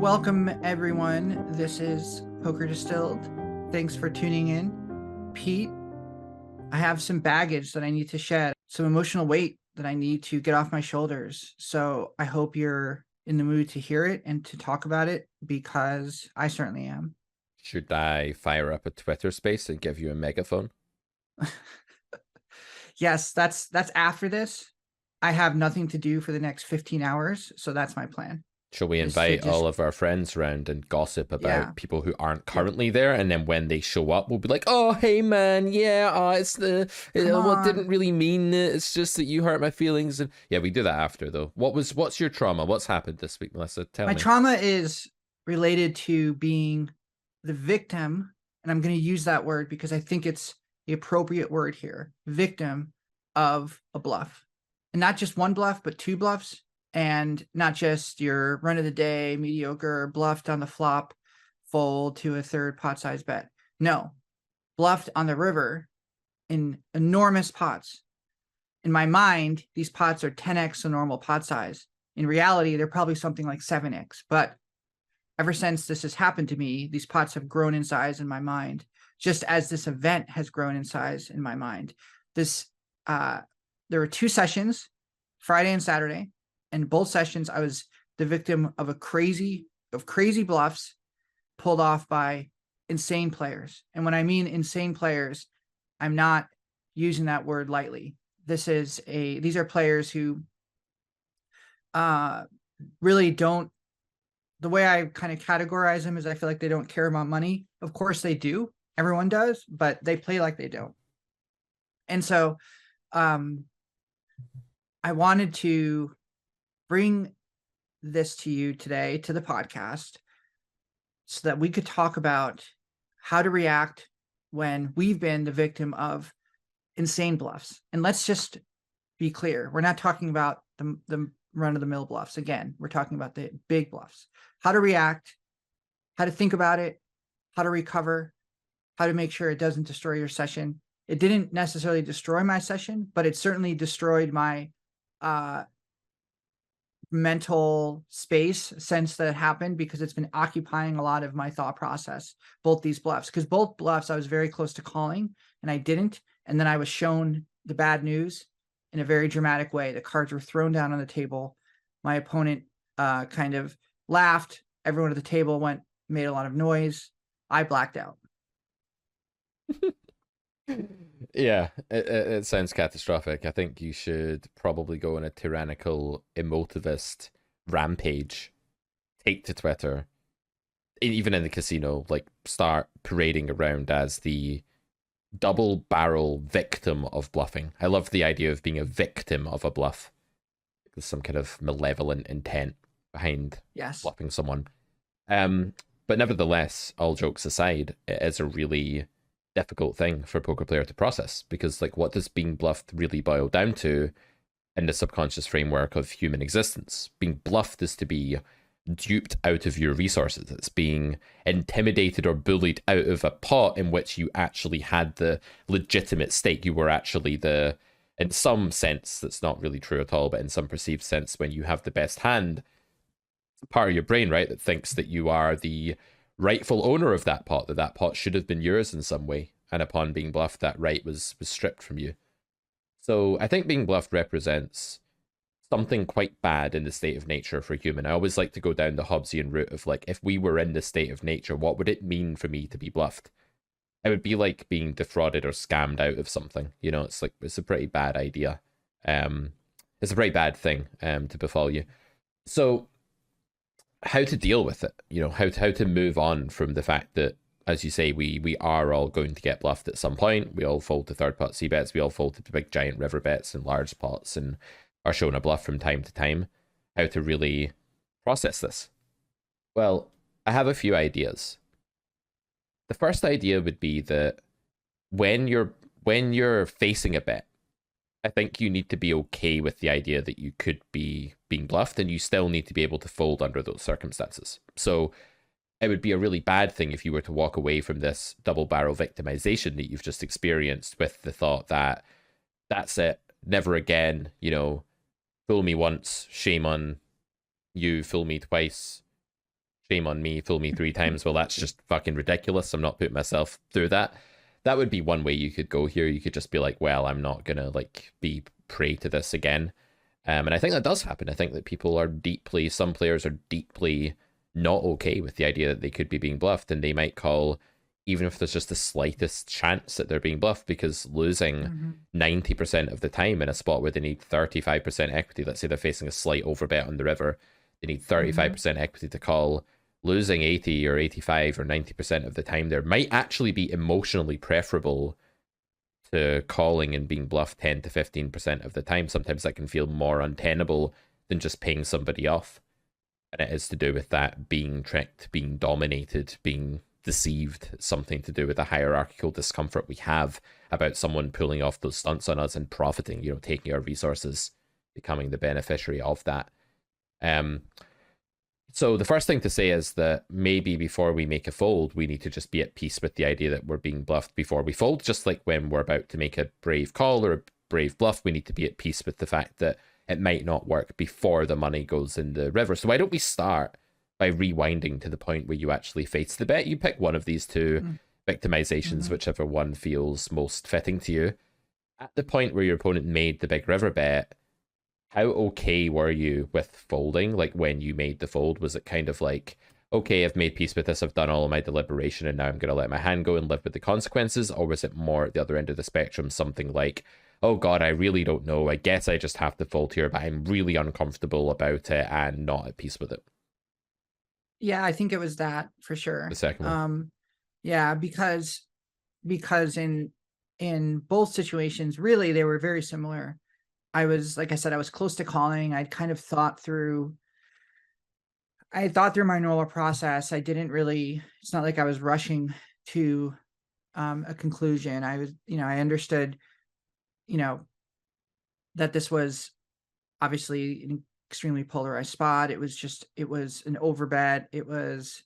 Welcome, everyone. This is Poker Distilled. Thanks for tuning in. Pete, I have some baggage that I need to shed, some emotional weight that I need to get off my shoulders. So I hope you're in the mood to hear it and to talk about it, because I certainly am. Should I fire up a Twitter space and give you a megaphone? Yes, that's after this. I have nothing to do for the next 15 hours, so that's my plan. Shall we Is to invite just all of our friends around and gossip yeah. about people who aren't Yep. currently there? And then when they show up, we'll be like, "Oh, hey, man, yeah, Come what didn't on. really mean it. It's just that you hurt my feelings." And yeah, we do that after though. What's your trauma? What's happened this week, Melissa? Tell My me. trauma is related to being the victim, and I'm going to use that word because I think it's the appropriate word here, victim of a bluff. And not just one bluff, but two bluffs, and not just your run of the day, mediocre, bluffed on the flop, fold to a third pot size bet. No, bluffed on the river in enormous pots. In my mind, these pots are 10x the normal pot size. In reality, they're probably something like 7x, but ever since this has happened to me, these pots have grown in size in my mind, just as this event has grown in size in my mind. This, there were two sessions, Friday and Saturday, and both sessions I was the victim of crazy bluffs pulled off by insane players. And when I mean insane players, I'm not using that word lightly. These are players who really don't, the way I kind of categorize them is I feel like they don't care about money. Of course they do. Everyone does, but they play like they don't. And so I wanted to bring this to you today, to the podcast, so that we could talk about how to react when we've been the victim of insane bluffs. And let's just be clear. We're not talking about the run-of-the-mill bluffs. Again, we're talking about the big bluffs. How to react, how to think about it, how to recover, how to make sure it doesn't destroy your session. It didn't necessarily destroy my session, but it certainly destroyed my mental space since that happened, because it's been occupying a lot of my thought process, both these bluffs. Because both bluffs I was very close to calling and I didn't. And then I was shown the bad news in a very dramatic way. The cards were thrown down on the table. My opponent kind of laughed. Everyone at the table made a lot of noise. I blacked out. Yeah, it sounds catastrophic. I think you should probably go on a tyrannical, emotivist rampage, take to Twitter, even in the casino, like start parading around as the double barrel victim of bluffing. I love the idea of being a victim of a bluff. There's some kind of malevolent intent behind Yes. bluffing someone. But nevertheless, all jokes aside, it is a really difficult thing for a poker player to process, because like, what does being bluffed really boil down to in the subconscious framework of human existence? Being bluffed is to be duped out of your resources. It's being intimidated or bullied out of a pot in which you actually had the legitimate stake. You were actually in some sense, that's not really true at all, but in some perceived sense, when you have the best hand, part of your brain, right, that thinks that you are the rightful owner of that pot, that pot should have been yours in some way. And upon being bluffed, that right was stripped from you. So I think being bluffed represents something quite bad in the state of nature for a human. I always like to go down the Hobbesian route of like, if we were in the state of nature, what would it mean for me to be bluffed? It would be like being defrauded or scammed out of something. You know, it's like, it's a pretty bad idea. It's a pretty bad thing to befall you. So how to deal with it, you know, how to move on from the fact that, as you say, we are all going to get bluffed at some point. We all fold to third pot C bets. We all fold to big giant river bets and large pots and are shown a bluff from time to time. How to really process this? Well, I have a few ideas. The first idea would be that when you're facing a bet, I think you need to be okay with the idea that you could be being bluffed, and you still need to be able to fold under those circumstances. So it would be a really bad thing if you were to walk away from this double barrel victimization that you've just experienced with the thought that that's it, never again, you know, fool me once, shame on you, fool me twice, shame on me, fool me 3 times. Well, that's just fucking ridiculous. I'm not putting myself through that. That would be one way you could go here. You could just be like, well, I'm not gonna like be prey to this again. And I think that does happen. I think that people are deeply, some players are deeply not okay with the idea that they could be being bluffed, and they might call even if there's just the slightest chance that they're being bluffed, because losing 90% of the time in a spot where they need 35% equity, let's say they're facing a slight overbet on the river, they need 35% equity to call, losing 80 or 85 or 90% of the time there might actually be emotionally preferable to calling and being bluffed 10 to 15% of the time. Sometimes that can feel more untenable than just paying somebody off. And it is to do with that being tricked, being dominated, being deceived, something to do with the hierarchical discomfort we have about someone pulling off those stunts on us and profiting, taking our resources, becoming the beneficiary of that. So the first thing to say is that maybe before we make a fold, we need to just be at peace with the idea that we're being bluffed before we fold. Just like when we're about to make a brave call or a brave bluff, we need to be at peace with the fact that it might not work before the money goes in the river. So why don't we start by rewinding to the point where you actually face the bet? You pick one of these two victimizations, whichever one feels most fitting to you. At the point where your opponent made the big river bet, how okay were you with folding? Like when you made the fold, was it kind of like, okay, I've made peace with this, I've done all of my deliberation, and now I'm going to let my hand go and live with the consequences? Or was it more at the other end of the spectrum, something like, oh God, I really don't know, I guess I just have to fold here, but I'm really uncomfortable about it and not at peace with it? Yeah, I think it was that for sure. The second one. Yeah, because in both situations, really, they were very similar. I was, like I said, I was close to calling. I'd kind of thought through my normal process. I didn't really, it's not like I was rushing to a conclusion. I was, I understood, that this was obviously an extremely polarized spot. It was an overbet. It was,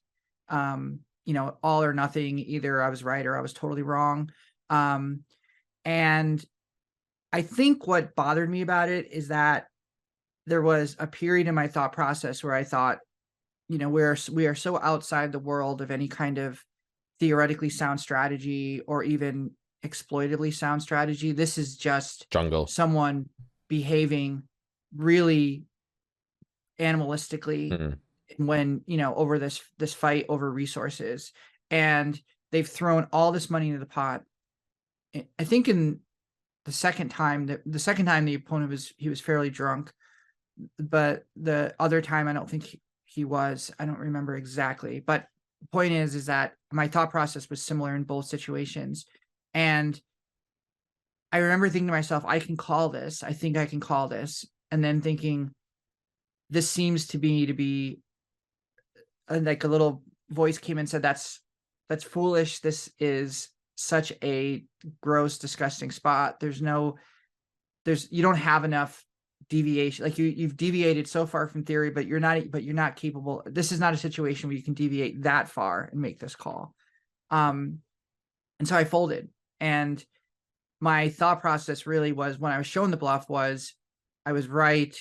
all or nothing. Either I was right or I was totally wrong. And I think what bothered me about it is that there was a period in my thought process where I thought, we are so outside the world of any kind of theoretically sound strategy or even exploitively sound strategy. This is just Jungle. someone behaving really animalistically when, over this fight over resources. And they've thrown all this money into the pot. I think in the second time the opponent was fairly drunk, but the other time I don't think he was. I don't remember exactly, but the point is that my thought process was similar in both situations. And I remember thinking to myself, I can call this. I think I can call this. And then thinking, this seems to be like a little voice came and said, that's foolish. This is such a gross, disgusting spot. You don't have enough deviation. Like you've deviated so far from theory, but you're not capable. This is not a situation where you can deviate that far and make this call. And so I folded. And my thought process really was, when I was shown the bluff, was I was right.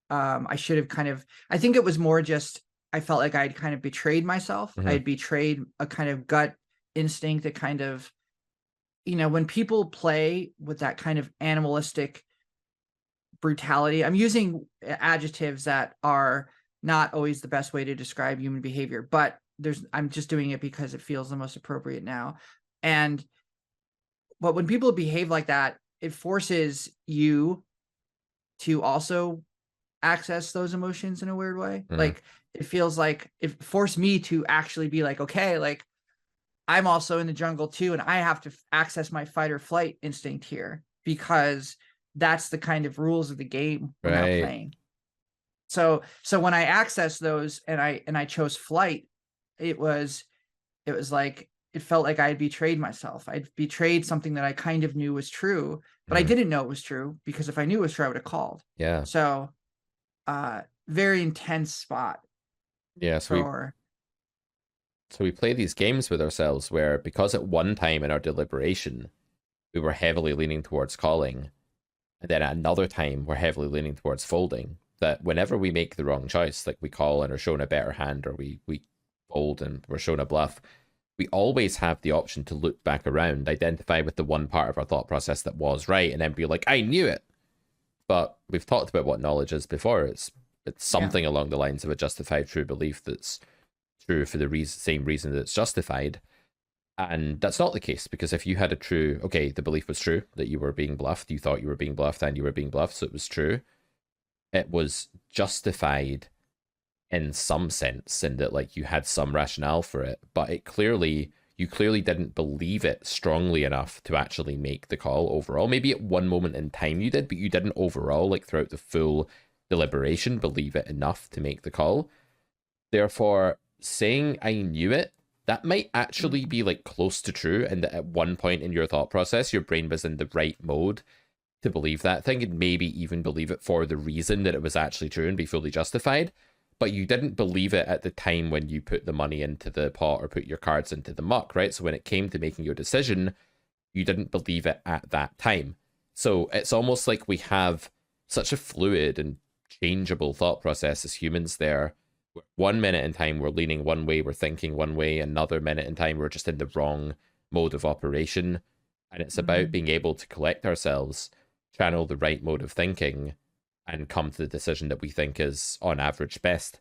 I should have I think it was more just, I felt like I'd kind of betrayed myself. I had betrayed a kind of gut instinct, that kind of, when people play with that kind of animalistic brutality, I'm using adjectives that are not always the best way to describe human behavior, but I'm just doing it because it feels the most appropriate now. But when people behave like that, it forces you to also access those emotions in a weird way. Like it feels like it forced me to actually be like, okay, like I'm also in the jungle too, and I have to access my fight or flight instinct here, because that's the kind of rules of the game we're now playing. So when I accessed those and I chose flight, it was like, it felt like I had betrayed myself. I'd betrayed something that I kind of knew was true, but I didn't know it was true, because if I knew it was true, I would have called. Yeah. So very intense spot. Yeah. So we play these games with ourselves where, because at one time in our deliberation, we were heavily leaning towards calling, and then at another time, we're heavily leaning towards folding. that whenever we make the wrong choice, like we call and are shown a better hand, or we fold and we're shown a bluff, we always have the option to loop back around, identify with the one part of our thought process that was right, and then be like, I knew it. But we've talked about what knowledge is before. It's something along the lines of a justified true belief that's true for the same reason that it's justified. And that's not the case, because if you had a true, okay, the belief was true that you were being bluffed, you thought you were being bluffed and you were being bluffed, so it was true. It was justified in some sense, in that like you had some rationale for it, but you clearly didn't believe it strongly enough to actually make the call overall. Maybe at one moment in time you did, but you didn't overall, like throughout the full deliberation, believe it enough to make the call. Therefore, saying I knew it, that might actually be like close to true, and that at one point in your thought process your brain was in the right mode to believe that thing, and maybe even believe it for the reason that it was actually true and be fully justified. But you didn't believe it at the time when you put the money into the pot or put your cards into the muck, right? So when it came to making your decision, you didn't believe it at that time. So it's almost like we have such a fluid and changeable thought process as humans there. 1 minute in time, we're leaning one way, we're thinking one way. Another minute in time, we're just in the wrong mode of operation. And it's about being able to collect ourselves, channel the right mode of thinking, and come to the decision that we think is on average best.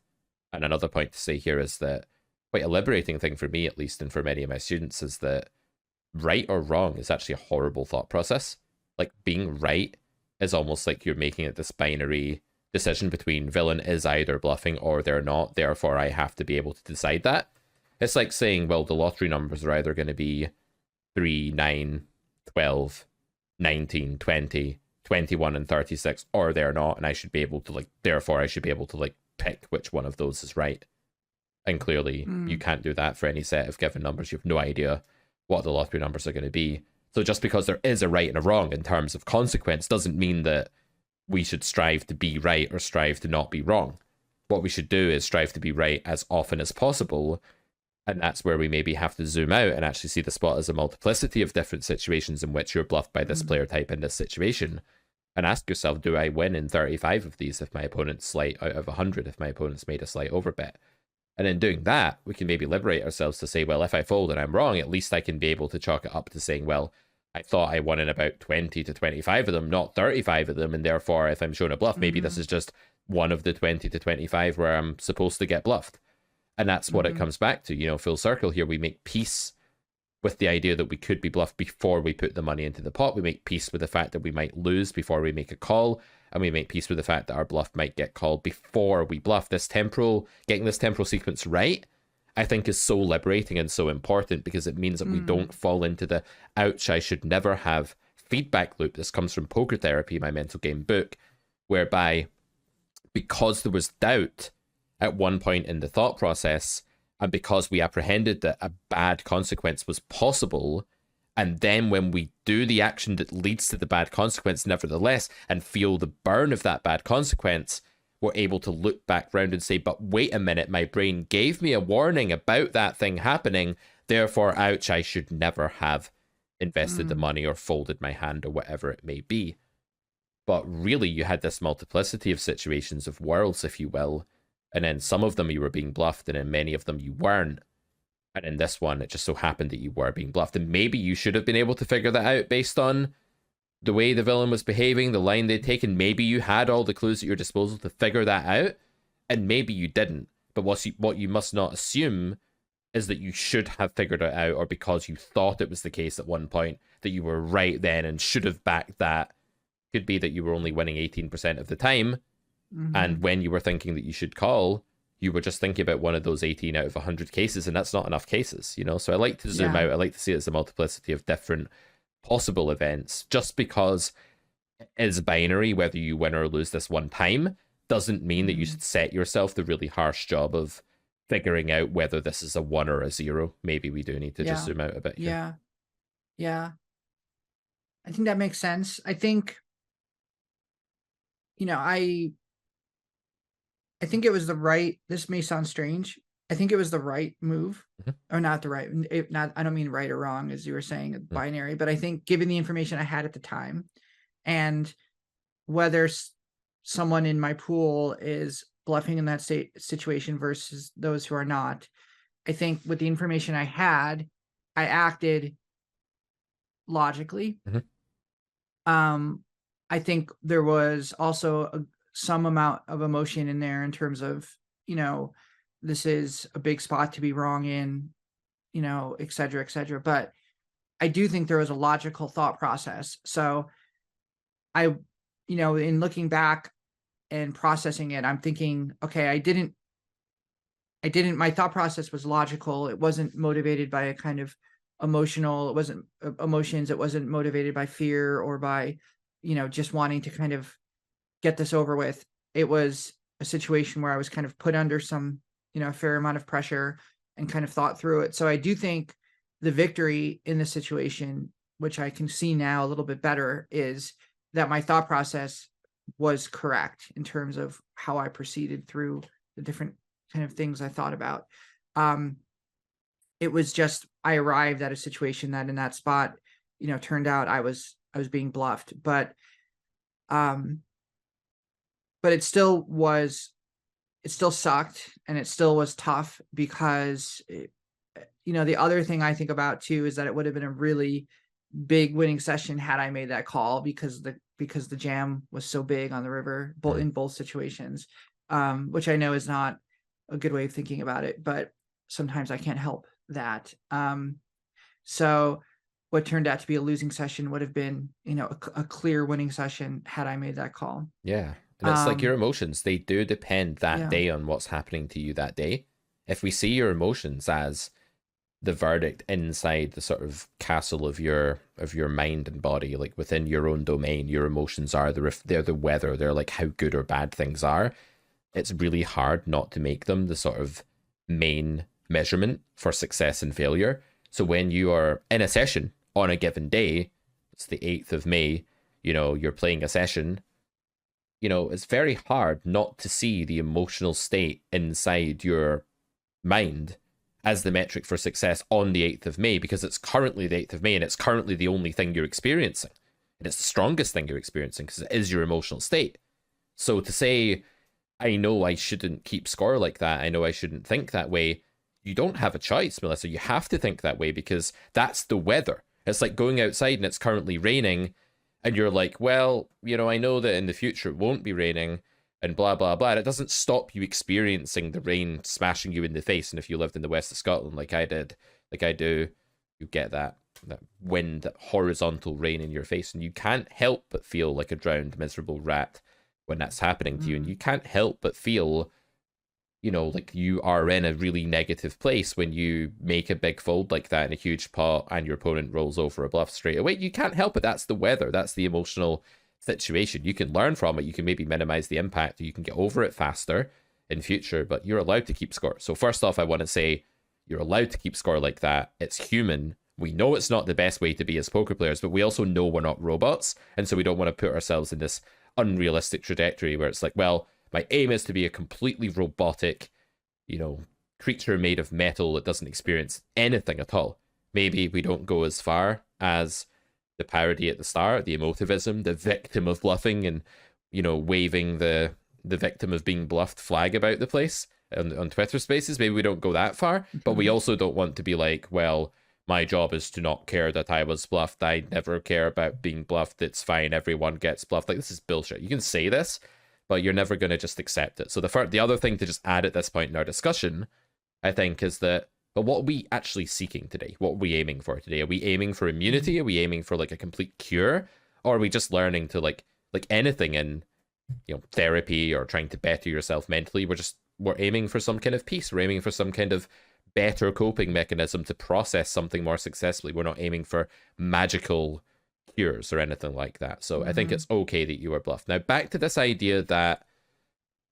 And another point to say here is that quite a liberating thing for me, at least, and for many of my students, is that right or wrong is actually a horrible thought process. Like, being right is almost like you're making it this binary decision between villain is either bluffing or they're not, therefore I have to be able to decide that. It's like saying, well, the lottery numbers are either going to be 3, 9, 12, 19, 20, 21, and 36, or they're not, and I should be able to, like, therefore I should be able to, like, pick which one of those is right. And clearly you can't do that for any set of given numbers. You have no idea what the lottery numbers are going to be. So just because there is a right and a wrong in terms of consequence doesn't mean that we should strive to be right or strive to not be wrong. What we should do is strive to be right as often as possible. And that's where we maybe have to zoom out and actually see the spot as a multiplicity of different situations in which you're bluffed by this player type in this situation. And ask yourself, do I win in 35 of these if my opponent's slight out of 100, if my opponent's made a slight overbet? And in doing that, we can maybe liberate ourselves to say, well, if I fold and I'm wrong, at least I can be able to chalk it up to saying, well, I thought I won in about 20 to 25 of them, not 35 of them. And therefore, if I'm shown a bluff, maybe this is just one of the 20 to 25 where I'm supposed to get bluffed. And that's what it comes back to, you know, full circle here. We make peace with the idea that we could be bluffed before we put the money into the pot. We make peace with the fact that we might lose before we make a call. And we make peace with the fact that our bluff might get called before we bluff. Getting this temporal sequence right, I think, is so liberating and so important, because it means that we don't fall into the ouch, I should never have feedback loop. This comes from Poker Therapy, my mental game book, whereby because there was doubt at one point in the thought process, and because we apprehended that a bad consequence was possible, and then when we do the action that leads to the bad consequence nevertheless and feel the burn of that bad consequence, we're able to look back round and say, but wait a minute, my brain gave me a warning about that thing happening, therefore, ouch, I should never have invested the money or folded my hand or whatever it may be. But really, you had this multiplicity of situations, of worlds, if you will, and in some of them you were being bluffed, and in many of them you weren't. And in this one, it just so happened that you were being bluffed. And maybe you should have been able to figure that out based on the way the villain was behaving, the line they'd taken. Maybe you had all the clues at your disposal to figure that out, and maybe you didn't. But what you must not assume is that you should have figured it out, or because you thought it was the case at one point, that you were right then and should have backed that. Could be that you were only winning 18% of the time, and when you were thinking that you should call, you were just thinking about one of those 18 out of 100 cases, and that's not enough cases, you know? So I like to zoom out. I like to see it as a multiplicity of different possible events. Just because it is binary, whether you win or lose this one time, doesn't mean that you should set yourself the really harsh job of figuring out whether this is a 1 or a 0. Maybe we do need to just zoom out a bit here. Yeah. I think that makes sense. I think, you know, I think it was the right, this may sound strange, I think it was the right move, or not the right, I don't mean right or wrong, as you were saying, binary, but I think given the information I had at the time, and whether someone in my pool is bluffing in that situation versus those who are not. I think with the information I had, I acted logically. Mhm. I think there was also some amount of emotion in there in terms of, this is a big spot to be wrong in, et cetera, et cetera. But I do think there was a logical thought process. So I, in looking back and processing it, I'm thinking, okay, my thought process was logical. It wasn't motivated by a kind of emotional, it wasn't emotions. It wasn't motivated by fear or by, just wanting to kind of get this over with. It was a situation where I was kind of put under some, a fair amount of pressure and kind of thought through it. So I do think the victory in the situation, which I can see now a little bit better, is that my thought process was correct in terms of how I proceeded through the different kind of things I thought about. It was just, I arrived at a situation that in that spot, turned out I was being bluffed, but it still sucked and it still was tough because the other thing I think about too is that it would have been a really big winning session had I made that call because the jam was so big on the river, in both situations, which I know is not a good way of thinking about it, but sometimes I can't help that. So what turned out to be a losing session would have been, a clear winning session had I made that call. Yeah. And it's like your emotions, they do depend that Yeah. day on what's happening to you that day. If we see your emotions as the verdict inside the sort of castle of your mind and body, like within your own domain, your emotions are they're the weather, they're like how good or bad things are. It's really hard not to make them the sort of main measurement for success and failure. So when you are in a session on a given day, it's the 8th of May, you're playing a session, it's very hard not to see the emotional state inside your mind as the metric for success on the 8th of May, because it's currently the 8th of May and it's currently the only thing you're experiencing. And it's the strongest thing you're experiencing because it is your emotional state. So to say, I know I shouldn't keep score like that, I know I shouldn't think that way, you don't have a choice, Melissa. You have to think that way because that's the weather. It's like going outside and it's currently raining and you're like, well, I know that in the future it won't be raining and blah, blah, blah. And it doesn't stop you experiencing the rain smashing you in the face. And if you lived in the west of Scotland like I did, like I do, you get that wind, that horizontal rain in your face. And you can't help but feel like a drowned, miserable rat when that's happening to you. And you can't help but feel, like you are in a really negative place when you make a big fold like that in a huge pot and your opponent rolls over a bluff straight away. You can't help it. That's the weather. That's the emotional situation. You can learn from it. You can maybe minimize the impact. You can get over it faster in future, but you're allowed to keep score. So first off, I want to say you're allowed to keep score like that. It's human. We know it's not the best way to be as poker players, but we also know we're not robots. And so we don't want to put ourselves in this unrealistic trajectory where it's like, well, my aim is to be a completely robotic, creature made of metal that doesn't experience anything at all. Maybe we don't go as far as the parody at the start, the emotivism, the victim of bluffing and, waving the victim of being bluffed flag about the place on Twitter spaces. Maybe we don't go that far, but we also don't want to be like, well, my job is to not care that I was bluffed. I never care about being bluffed. It's fine. Everyone gets bluffed. Like, this is bullshit. You can say this, but you're never going to just accept it. So the other thing to just add at this point in our discussion, I think, is that, but what are we actually seeking today? What are we aiming for today? Are we aiming for immunity? Are we aiming for like a complete cure? Or are we just learning to like anything in, therapy or trying to better yourself mentally? We're aiming for some kind of peace. We're aiming for some kind of better coping mechanism to process something more successfully. We're not aiming for magical cures or anything like that. So I think it's okay that you were bluffed. Now back to this idea that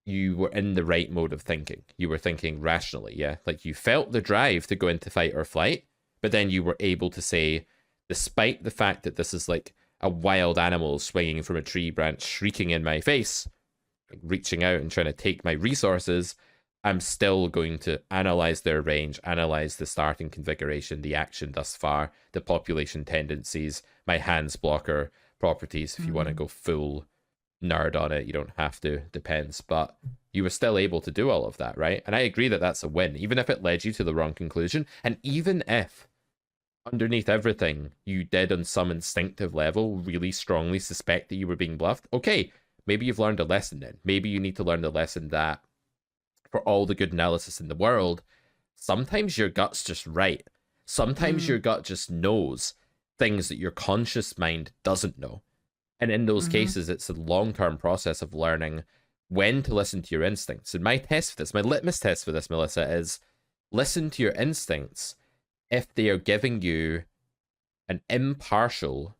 you were in the right mode of thinking. You were thinking rationally, yeah? Like you felt the drive to go into fight or flight, but then you were able to say, despite the fact that this is like a wild animal swinging from a tree branch, shrieking in my face, like reaching out and trying to take my resources, I'm still going to analyze their range, analyze the starting configuration, the action thus far, the population tendencies, my hands blocker properties, if you want to go full nerd on it. You don't have to, depends. But you were still able to do all of that, right? And I agree that that's a win, even if it led you to the wrong conclusion. And even if underneath everything, you did on some instinctive level really strongly suspect that you were being bluffed. Okay, maybe you've learned a lesson then. Maybe you need to learn the lesson that for all the good analysis in the world, sometimes your gut's just right. Sometimes your gut just knows things that your conscious mind doesn't know. And in those cases, it's a long-term process of learning when to listen to your instincts. And my test for this, my litmus test for this, Melissa, is listen to your instincts if they are giving you an impartial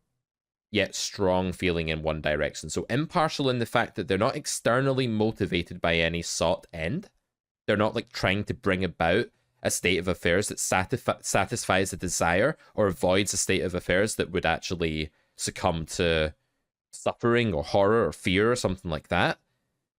yet strong feeling in one direction. So impartial in the fact that they're not externally motivated by any sought end. They're not like trying to bring about a state of affairs that satisfies a desire or avoids a state of affairs that would actually succumb to suffering or horror or fear or something like that.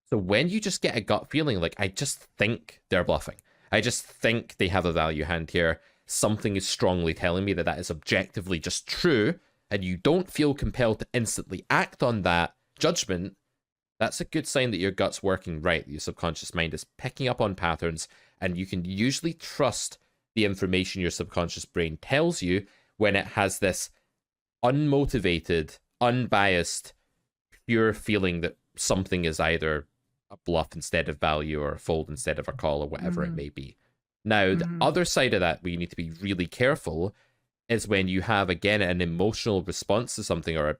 So when you just get a gut feeling like, I just think they're bluffing, I just think they have a value hand here, something is strongly telling me that that is objectively just true, and you don't feel compelled to instantly act on that judgment, that's a good sign that your gut's working right. Your subconscious mind is picking up on patterns, and you can usually trust the information your subconscious brain tells you when it has this unmotivated, unbiased, pure feeling that something is either a bluff instead of value or a fold instead of a call or whatever it may be. Now, the other side of that where you need to be really careful is when you have, again, an emotional response to something, or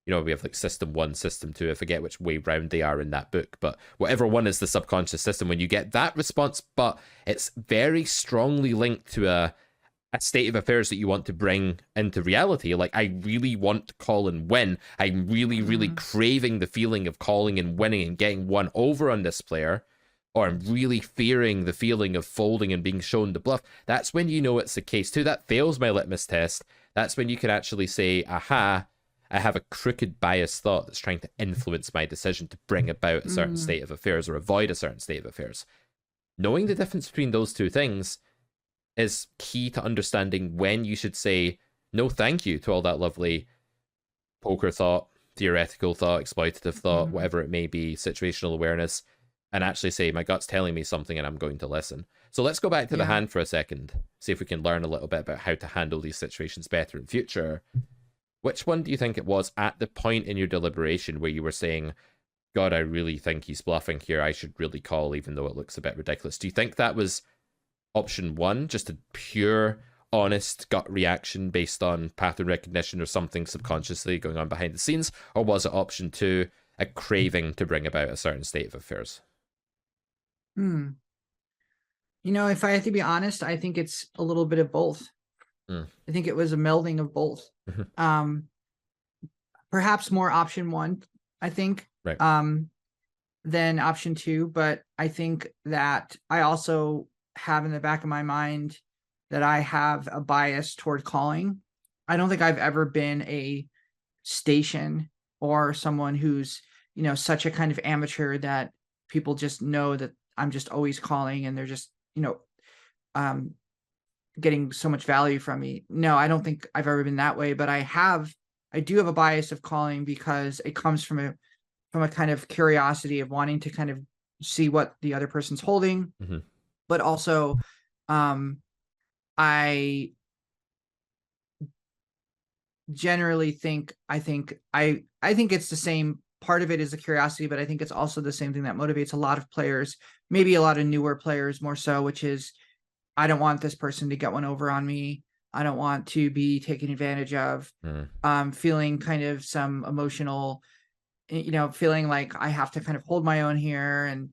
we have like system 1, system 2, I forget which way round they are in that book, but whatever one is the subconscious system, when you get that response, but it's very strongly linked to a state of affairs that you want to bring into reality. Like, I really want to call and win. I'm really, really craving the feeling of calling and winning and getting one over on this player. Or I'm really fearing the feeling of folding and being shown the bluff. That's when you know it's the case too. That fails my litmus test. That's when you can actually say, aha, I have a crooked bias thought that's trying to influence my decision to bring about a certain state of affairs or avoid a certain state of affairs. Knowing the difference between those two things is key to understanding when you should say no thank you to all that lovely poker thought, theoretical thought, exploitative thought, whatever it may be, situational awareness, and actually say, my gut's telling me something and I'm going to listen. So let's go back to the hand for a second, see if we can learn a little bit about how to handle these situations better in future. Which one do you think it was at the point in your deliberation where you were saying, God, I really think he's bluffing here, I should really call even though it looks a bit ridiculous? Do you think that was option 1, just a pure, honest gut reaction based on pattern recognition or something subconsciously going on behind the scenes? Or was it option 2, a craving to bring about a certain state of affairs? If I have to be honest, I think it's a little bit of both. I think it was a melding of both. Perhaps more option 1, I think, right. Than option 2. But I think that I also have in the back of my mind that I have a bias toward calling. I don't think I've ever been a station or someone who's, such a kind of amateur that people just know that I'm just always calling and they're just, getting so much value from me. No, I don't think I've ever been that way, but I do have a bias of calling because it comes from a kind of curiosity of wanting to kind of see what the other person's holding. But also, I generally think it's the same. Part of it is the curiosity, but I think it's also the same thing that motivates a lot of players, maybe a lot of newer players more so, which is, I don't want this person to get one over on me. I don't want to be taken advantage of. Feeling kind of some emotional, feeling like I have to kind of hold my own here and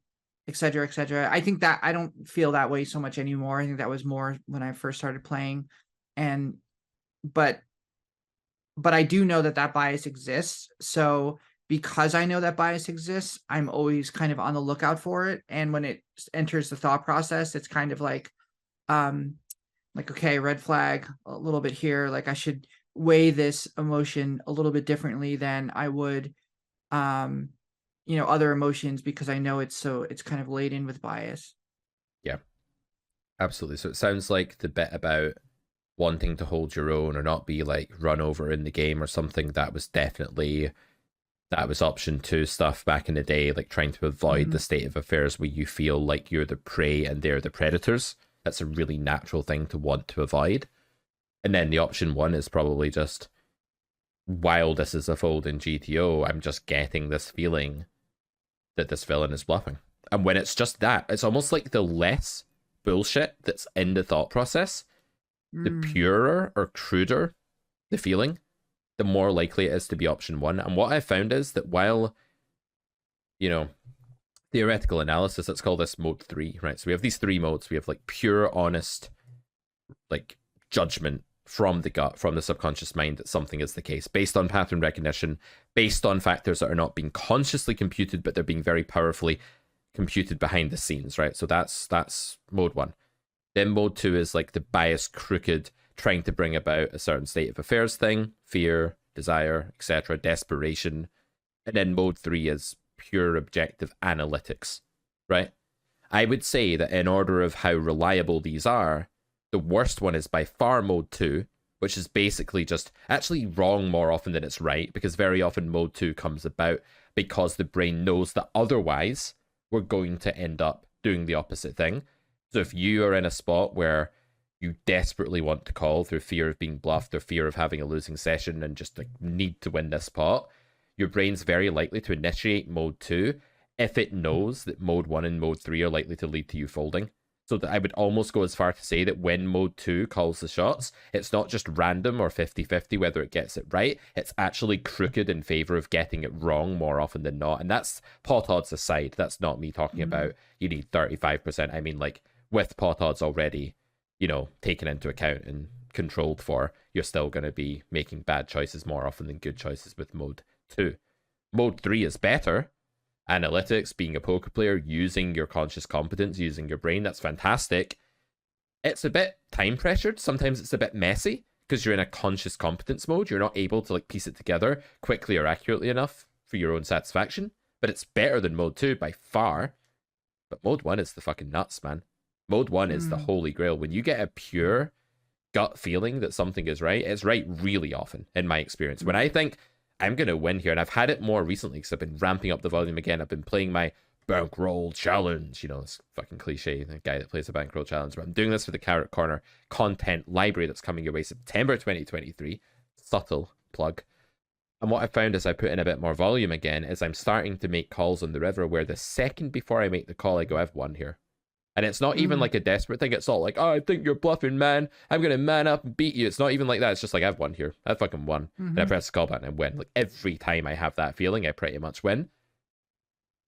et cetera, et cetera. I think that I don't feel that way so much anymore. I think that was more when I first started playing. But I do know that bias exists. So because I know that bias exists, I'm always kind of on the lookout for it. And when it enters the thought process, it's kind of like, okay, red flag a little bit here. Like, I should weigh this emotion a little bit differently than I would, other emotions, because I know it's kind of laden with bias. Yeah, absolutely. So it sounds like the bit about wanting to hold your own or not be like run over in the game or something, that was definitely That was option 2 stuff back in the day, like trying to avoid the state of affairs where you feel like you're the prey and they're the predators. That's a really natural thing to want to avoid. And then the option 1 is probably just, while this is a fold in GTO, I'm just getting this feeling that this villain is bluffing. And when it's just that, it's almost like the less bullshit that's in the thought process, the purer or cruder the feeling, the more likely it is to be option 1. And what I found is that while, theoretical analysis, let's call this mode 3, right? So we have these 3 modes. We have like pure, honest, like judgment from the gut, from the subconscious mind that something is the case, based on pattern recognition, based on factors that are not being consciously computed, but they're being very powerfully computed behind the scenes, right? So that's mode 1. Then mode 2 is like the biased, crooked, trying to bring about a certain state of affairs thing, fear, desire, etc., desperation. And then mode 3 is pure objective analytics, right? I would say that in order of how reliable these are, the worst one is by far mode 2, which is basically just actually wrong more often than it's right, because very often mode 2 comes about because the brain knows that otherwise we're going to end up doing the opposite thing. So if you are in a spot where you desperately want to call through fear of being bluffed or fear of having a losing session and just like need to win this pot, your brain's very likely to initiate mode 2 if it knows that mode 1 and mode 3 are likely to lead to you folding. So that I would almost go as far to say that when mode 2 calls the shots, it's not just random or 50-50 whether it gets it right, it's actually crooked in favor of getting it wrong more often than not. And that's pot odds aside. That's not me talking about you need 35%. I mean, like, with pot odds already, taken into account and controlled for, you're still going to be making bad choices more often than good choices with mode 2. Mode 3 is better. Analytics, being a poker player, using your conscious competence, using your brain, that's fantastic. It's a bit time pressured. Sometimes it's a bit messy because you're in a conscious competence mode. You're not able to like piece it together quickly or accurately enough for your own satisfaction. But it's better than mode 2 by far. But mode 1 is the fucking nuts, man. Mode 1 is the holy grail. When you get a pure gut feeling that something is right, it's right really often, in my experience. When I think I'm going to win here, and I've had it more recently because I've been ramping up the volume again. I've been playing my bankroll challenge. It's fucking cliche, the guy that plays the bankroll challenge. But I'm doing this for the Carrot Corner content library that's coming your way September 2023. Subtle plug. And what I found as I put in a bit more volume again is I'm starting to make calls on the river where the second before I make the call, I go, I've won here. And it's not even like a desperate thing. It's all like, oh, I think you're bluffing, man. I'm going to man up and beat you. It's not even like that. It's just like, I've won here. I fucking won. And I press the call button and win. Like every time I have that feeling, I pretty much win.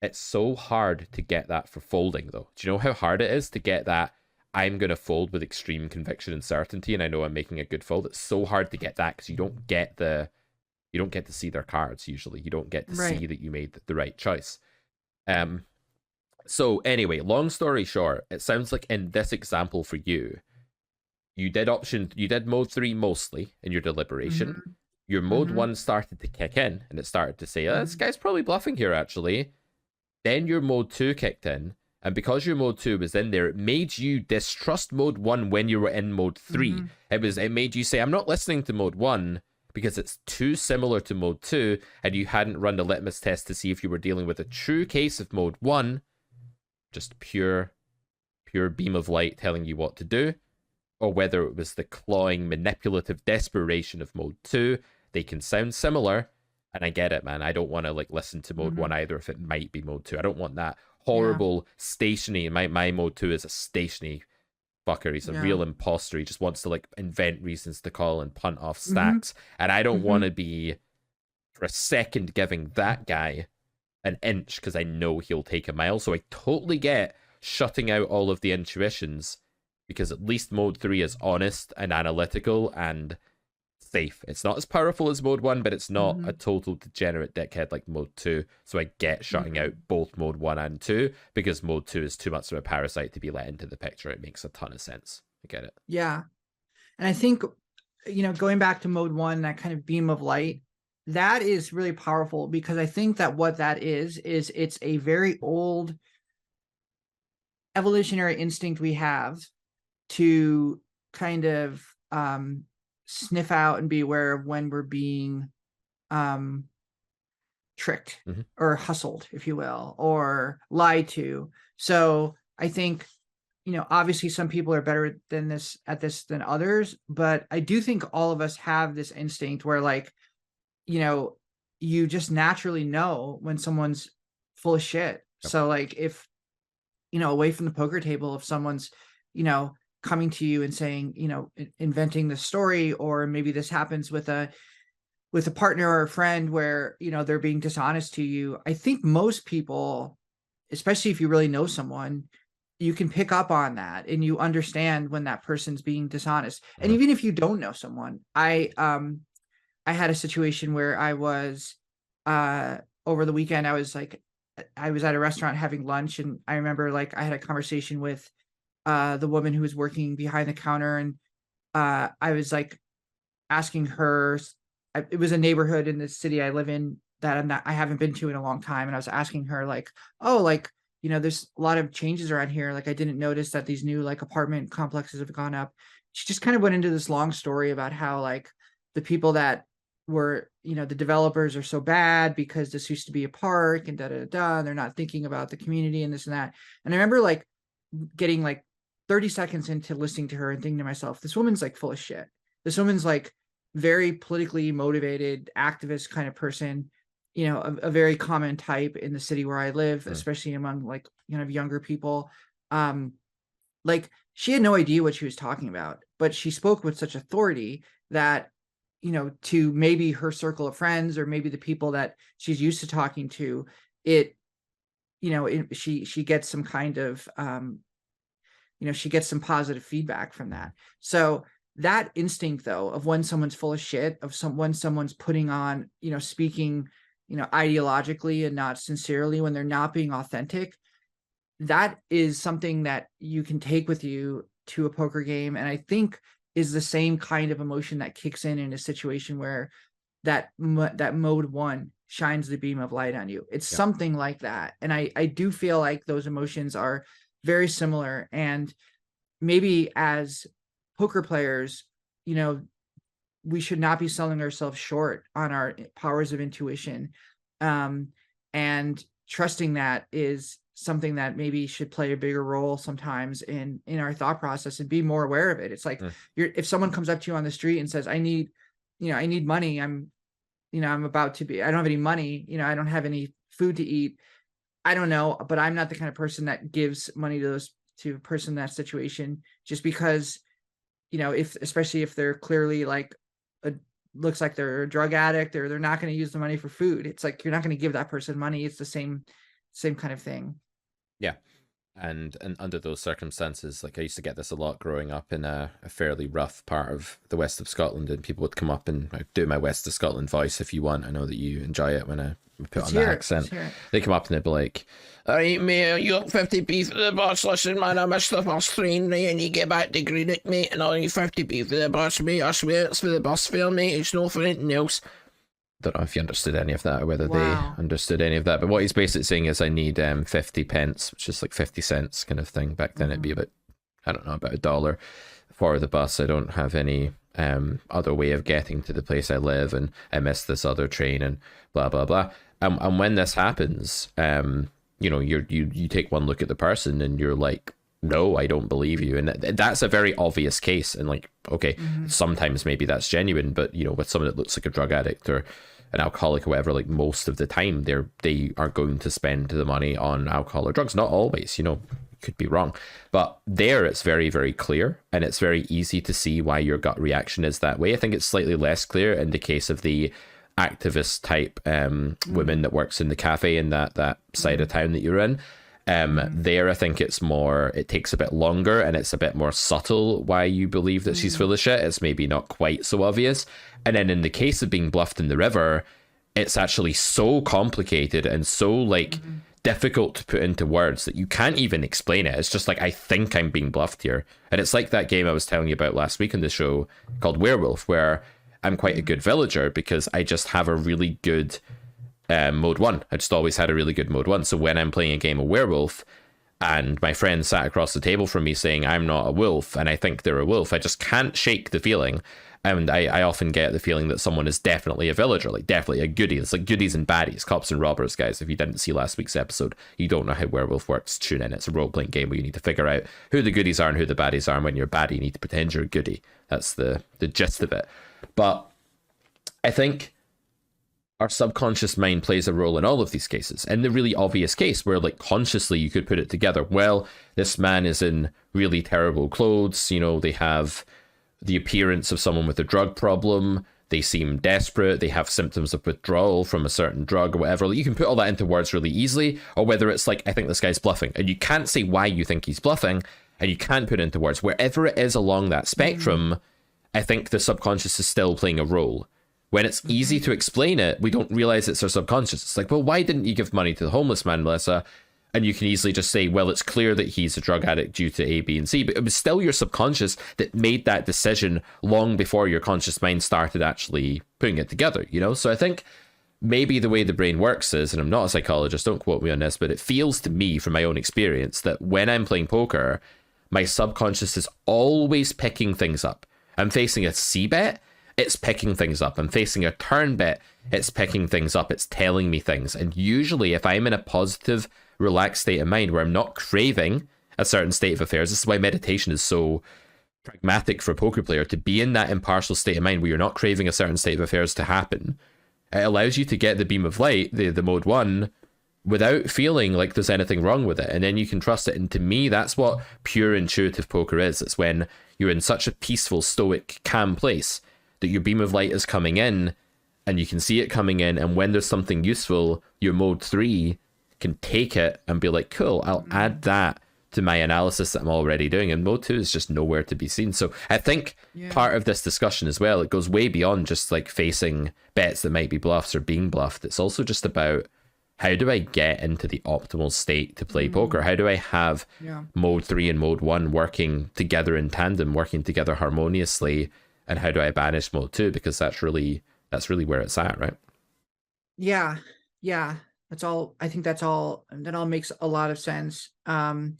It's so hard to get that for folding, though. Do you know how hard it is to get that I'm going to fold with extreme conviction and certainty and I know I'm making a good fold? It's so hard to get that because you don't get to see their cards usually. You don't get to see that you made the right choice. So anyway, long story short, it sounds like in this example for you, you did mode 3 mostly in your deliberation. Your mode 1 started to kick in and it started to say, this guy's probably bluffing here actually. Then your mode 2 kicked in, and because your mode 2 was in there, it made you distrust mode 1 when you were in mode 3. It made you say, I'm not listening to mode 1 because it's too similar to mode 2, and you hadn't run the litmus test to see if you were dealing with a true case of mode 1, just pure beam of light telling you what to do, or whether it was the clawing, manipulative desperation of mode 2. They can sound similar, and I get it, man. I don't want to like listen to mode 1 either if it might be mode 2. I don't want that horrible stationary. My mode 2 is a stationary fucker. He's a real imposter. He just wants to like invent reasons to call and punt off stacks, and I don't want to be for a second giving that guy an inch because I know he'll take a mile. So I totally get shutting out all of the intuitions because at least mode 3 is honest and analytical and safe. It's not as powerful as mode 1, but it's not a total degenerate dickhead like mode 2. So I get shutting out both mode 1 and 2 because mode 2 is too much of a parasite to be let into the picture. It makes a ton of sense. I get it. Yeah. And I think, going back to mode 1, that kind of beam of light, that is really powerful because I think that what that is it's a very old evolutionary instinct we have to kind of sniff out and be aware of when we're being tricked Mhm. or hustled, if you will, or lied to. So I think, obviously some people are better than this at this than others, but I do think all of us have this instinct where like, you just naturally know when someone's full of shit. Yep. So like if, away from the poker table, if someone's, coming to you and saying, inventing the story, or maybe this happens with a partner or a friend where, they're being dishonest to you. I think most people, especially if you really know someone, you can pick up on that and you understand when that person's being dishonest. And Mhm. even if you don't know someone, I had a situation where I was over the weekend, I was at a restaurant having lunch, and I remember like I had a conversation with the woman who was working behind the counter, and I was like asking her, it was a neighborhood in the city I live in that I haven't been to in a long time. And I was asking her like, oh, like, there's a lot of changes around here. Like I didn't notice that these new like apartment complexes have gone up. She just kind of went into this long story about how like the people that were, the developers are so bad because this used to be a park and da da da. And they're not thinking about the community and this and that. And I remember like getting like 30 seconds into listening to her and thinking to myself, this woman's like full of shit. This woman's like very politically motivated activist kind of person, a very common type in the city where I live, especially among like kind of younger people. Like she had no idea what she was talking about, but she spoke with such authority that, to maybe her circle of friends or maybe the people that she's used to talking to, she gets some kind of, she gets some positive feedback from that. So that instinct though, of when someone's full of shit, when someone's putting on, speaking, ideologically and not sincerely, when they're not being authentic, that is something that you can take with you to a poker game. And I think is the same kind of emotion that kicks in a situation where that mode one shines the beam of light on you. It's something like that. And I do feel like those emotions are very similar. And maybe as poker players, we should not be selling ourselves short on our powers of intuition. And trusting that is something that maybe should play a bigger role sometimes in our thought process, and be more aware of it. It's like if someone comes up to you on the street and says, I need money. I'm about to be, I don't have any money, I don't have any food to eat. I don't know, but I'm not the kind of person that gives money to a person in that situation, just because, especially if they're clearly like looks like they're a drug addict, or they're not going to use the money for food. It's like, you're not going to give that person money. It's the same kind of thing. Yeah. And under those circumstances, like I used to get this a lot growing up in a fairly rough part of the west of Scotland, and people would come up, and I do my west of Scotland voice if you want. I know that you enjoy it when I put on that accent. They come up and they'd be like, all right, mate, you got 50p for the boss. Listen, man, I missed the first train, right? I need to get back to Greenock, mate, and I need 50p for the boss, mate. I swear it's for the bus fare, mate. It's not for anything else. Don't know if you understood any of that, or whether they understood any of that, but what he's basically saying is I need 50 pence, which is like 50 cents kind of thing. Back then it'd be about, I don't know, about $1 for the bus. I don't have any other way of getting to the place I live, and I missed this other train, and blah blah blah. And when this happens, you take one look at the person and you're like, no, I don't believe you. And that's a very obvious case. And like, okay, sometimes maybe that's genuine, but with someone that looks like a drug addict or an alcoholic or whatever, like most of the time they are going to spend the money on alcohol or drugs. Not always, could be wrong, but there it's very, very clear, and it's very easy to see why your gut reaction is that way. I think it's slightly less clear in the case of the activist type women that works in the cafe in that side of town that you're in. There I think it takes a bit longer, and it's a bit more subtle why you believe that she's full of shit. It's maybe not quite so obvious. And then in the case of being bluffed in the river, it's actually so complicated and so like difficult to put into words that you can't even explain it. It's just like, I think I'm being bluffed here. And it's like that game I was telling you about last week on the show called Werewolf, where I'm quite a good villager because I just have a really good mode 1. I just always had a really good mode 1. So when I'm playing a game of Werewolf and my friend sat across the table from me saying I'm not a wolf and I think they're a wolf, I just can't shake the feeling. And I often get the feeling that someone is definitely a villager, like definitely a goodie. It's like goodies and baddies, cops and robbers, guys. If you didn't see last week's episode, you don't know how Werewolf works, tune in. It's a role-playing game where you need to figure out who the goodies are and who the baddies are. And when you're a baddie, you need to pretend you're a goodie. That's the gist of it. But I think our subconscious mind plays a role in all of these cases. In the really obvious case where, like, consciously you could put it together, well, this man is in really terrible clothes, you know, they have the appearance of someone with a drug problem, they seem desperate, they have symptoms of withdrawal from a certain drug or whatever. Like, you can put all that into words really easily, or whether it's like, I think this guy's bluffing, and you can't say why you think he's bluffing, and you can't put it into words. Wherever it is along that spectrum, I think the subconscious is still playing a role. When it's easy to explain it, we don't realize it's our subconscious. It's like, well, why didn't you give money to the homeless man, Melissa? And you can easily just say, well, it's clear that he's a drug addict due to A, B, and C. But it was still your subconscious that made that decision long before your conscious mind started actually putting it together, you know? So I think maybe the way the brain works is, and I'm not a psychologist, don't quote me on this, but it feels to me from my own experience that when I'm playing poker, my subconscious is always picking things up. I'm facing a C bet, it's picking things up. I'm facing a turn bet, it's picking things up. It's telling me things. And usually if I'm in a positive, relaxed state of mind where I'm not craving a certain state of affairs, this is why meditation is so pragmatic for a poker player, to be in that impartial state of mind where you're not craving a certain state of affairs to happen. It allows you to get the beam of light, the mode 1, without feeling like there's anything wrong with it, and then you can trust it. And to me, that's what pure intuitive poker is. It's when you're in such a peaceful, stoic, calm place that your beam of light is coming in and you can see it coming in, and when there's something useful, your mode 3 can take it and be like, cool, I'll add that to my analysis that I'm already doing. And mode 2 is just nowhere to be seen. So I think part of this discussion as well, it goes way beyond just like facing bets that might be bluffs or being bluffed. It's also just about, how do I get into the optimal state to play poker? How do I have mode 3 and mode 1 working together in tandem, working together harmoniously? And how do I banish mode 2? Because that's really where it's at, right? Yeah. That's all. I think that all makes a lot of sense. And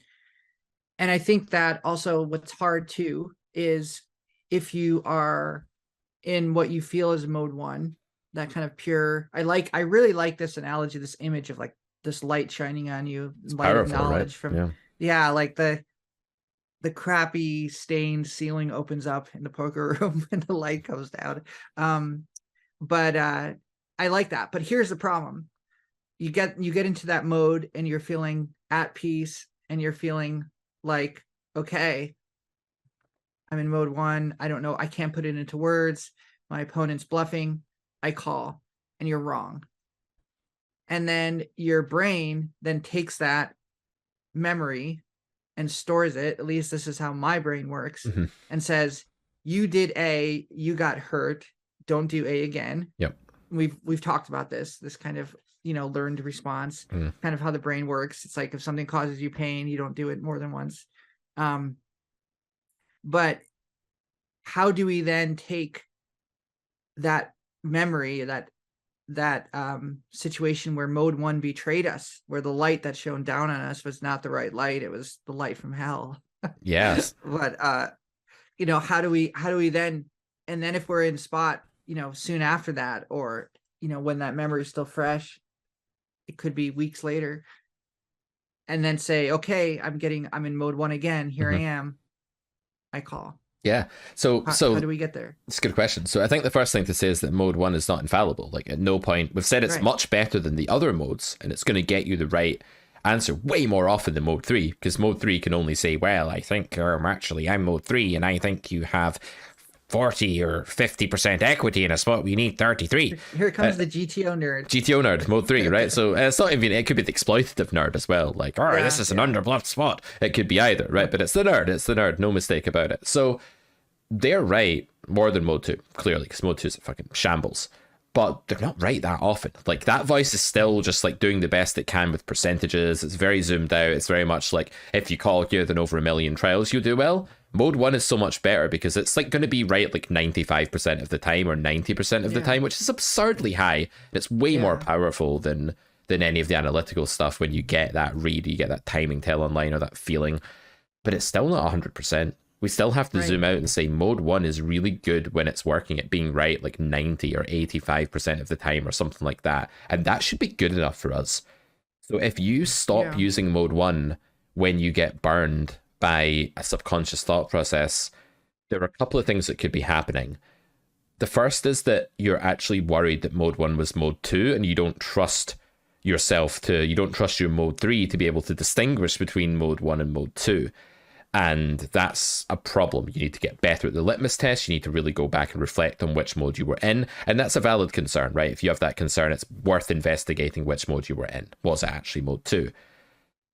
I think that also what's hard too is if you are in what you feel is mode 1, that kind of pure, I really like this analogy, this image of like this light shining on you, it's light powerful, of knowledge, right? from like the crappy stained ceiling opens up in the poker room and the light comes down. But I like that. But here's the problem. You get into that mode and you're feeling at peace and you're feeling like, okay, I'm in mode 1. I don't know. I can't put it into words. My opponent's bluffing. I call, and you're wrong. And then your brain then takes that memory and stores it. At least this is how my brain works, and says, you did A, you got hurt. Don't do A again. Yep. We've talked about this kind of, learned response, kind of how the brain works. It's like if something causes you pain, you don't do it more than once. But how do we then take that memory, that situation where mode 1 betrayed us, where the light that shone down on us was not the right light, it was the light from hell? Yes. But how do we then, and then if we're in spot soon after that, or when that memory is still fresh, it could be weeks later, and then say, okay, I'm in mode 1 again, here I am, I call. Yeah. So how do we get there? It's a good question. So I think the first thing to say is that mode 1 is not infallible. Like, at no point, we've said it's much better than the other modes, and it's going to get you the right answer way more often than mode 3, because mode 3 can only say, well, I think I'm mode 3 and I think you have 40 or 50% equity in a spot, we need 33. Here comes the GTO nerd. GTO nerd, mode 3, right? So it's not even, it could be the exploitative nerd as well. Like, this is an underbluffed spot. It could be either, right? But it's the nerd, no mistake about it. So they're right more than mode 2, clearly, because mode 2 is a fucking shambles. But they're not right that often. Like, that voice is still just like doing the best it can with percentages. It's very zoomed out. It's very much like, if you call greater than over 1 million trials, you'll do well. Mode 1 is so much better because it's like going to be right like 95% of the time or 90% of the time, which is absurdly high. It's way more powerful than any of the analytical stuff when you get that read, you get that timing tell online or that feeling. But it's still not 100%. We still have to Right. zoom out and say mode 1 is really good when it's working at being right like 90 or 85% of the time or something like that. And that should be good enough for us. So if you stop Yeah. using mode 1 when you get burned by a subconscious thought process, there are a couple of things that could be happening. The first is that you're actually worried that mode 1 was mode 2 and you don't trust you don't trust your mode 3 to be able to distinguish between mode 1 and mode 2. And that's a problem. You need to get better at the litmus test. You need to really go back and reflect on which mode you were in. And that's a valid concern, right? If you have that concern, it's worth investigating which mode you were in. Was it actually mode 2?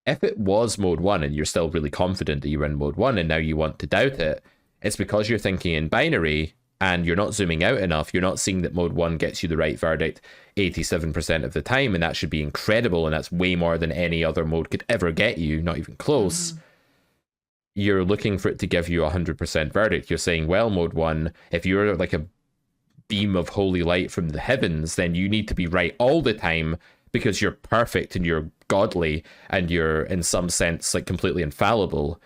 If it was mode 1 and you're still really confident that you were in mode 1 and now you want to doubt it, it's because you're thinking in binary and you're not zooming out enough. You're not seeing that mode 1 gets you the right verdict 87% of the time, and that should be incredible, and that's way more than any other mode could ever get you, not even close. You're looking for it to give you a 100% verdict. You're saying, well, mode 1, if you're like a beam of holy light from the heavens, then you need to be right all the time because you're perfect and you're godly and you're in some sense like completely infallible.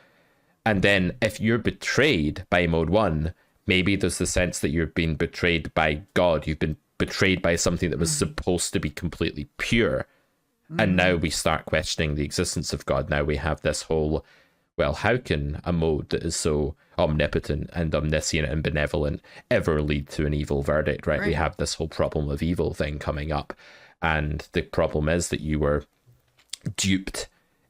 And then if you're betrayed by mode 1, maybe there's the sense that you're being betrayed by God. You've been betrayed by something that was supposed to be completely pure. And now we start questioning the existence of God. Now we have this whole, well, how can a mode that is so omnipotent and omniscient and benevolent ever lead to an evil verdict, right? We have this whole problem of evil thing coming up. And the problem is that you were duped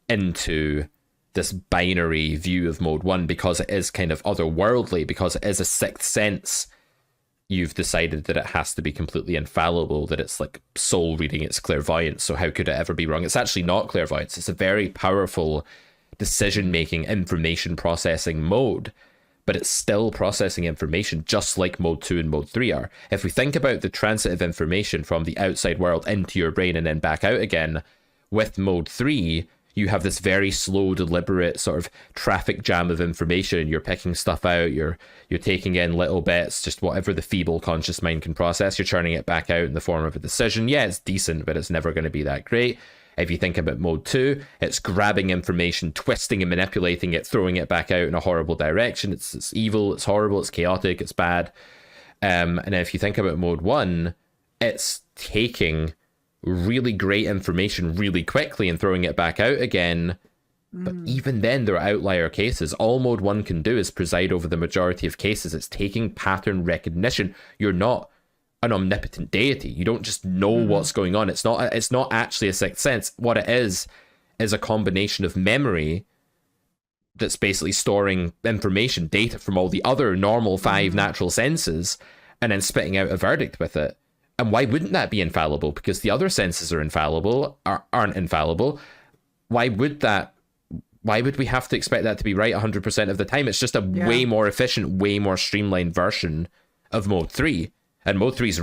into this binary view of mode 1 because it is kind of otherworldly, because it is a sixth sense. You've decided that it has to be completely infallible, that it's like soul reading, it's clairvoyance. So how could it ever be wrong? It's actually not clairvoyance. It's a very powerful decision-making, information processing mode, but it's still processing information just like mode 2 and mode 3 are. If we think about the transit of information from the outside world into your brain and then back out again, with mode 3, you have this very slow, deliberate sort of traffic jam of information. You're picking stuff out, you're taking in little bits, just whatever the feeble conscious mind can process, you're churning it back out in the form of a decision. Yeah, it's decent, but it's never going to be that great. If you think about mode 2, it's grabbing information, twisting and manipulating it, throwing it back out in a horrible direction. It's evil, it's horrible, it's chaotic, it's bad. And if you think about mode 1, it's taking really great information really quickly and throwing it back out again. But even then, there are outlier cases. All mode 1 can do is preside over the majority of cases. It's taking pattern recognition. You're not an omnipotent deity. You don't just know what's going on. It's not actually a sixth sense. What it is a combination of memory that's basically storing information, data from all the other normal 5 natural senses, and then spitting out a verdict with it. And why wouldn't that be infallible? Because the other senses are infallible, aren't infallible. Why would we have to expect that to be right 100% of the time? It's just a way more efficient, way more streamlined version of mode 3. And mode 3 is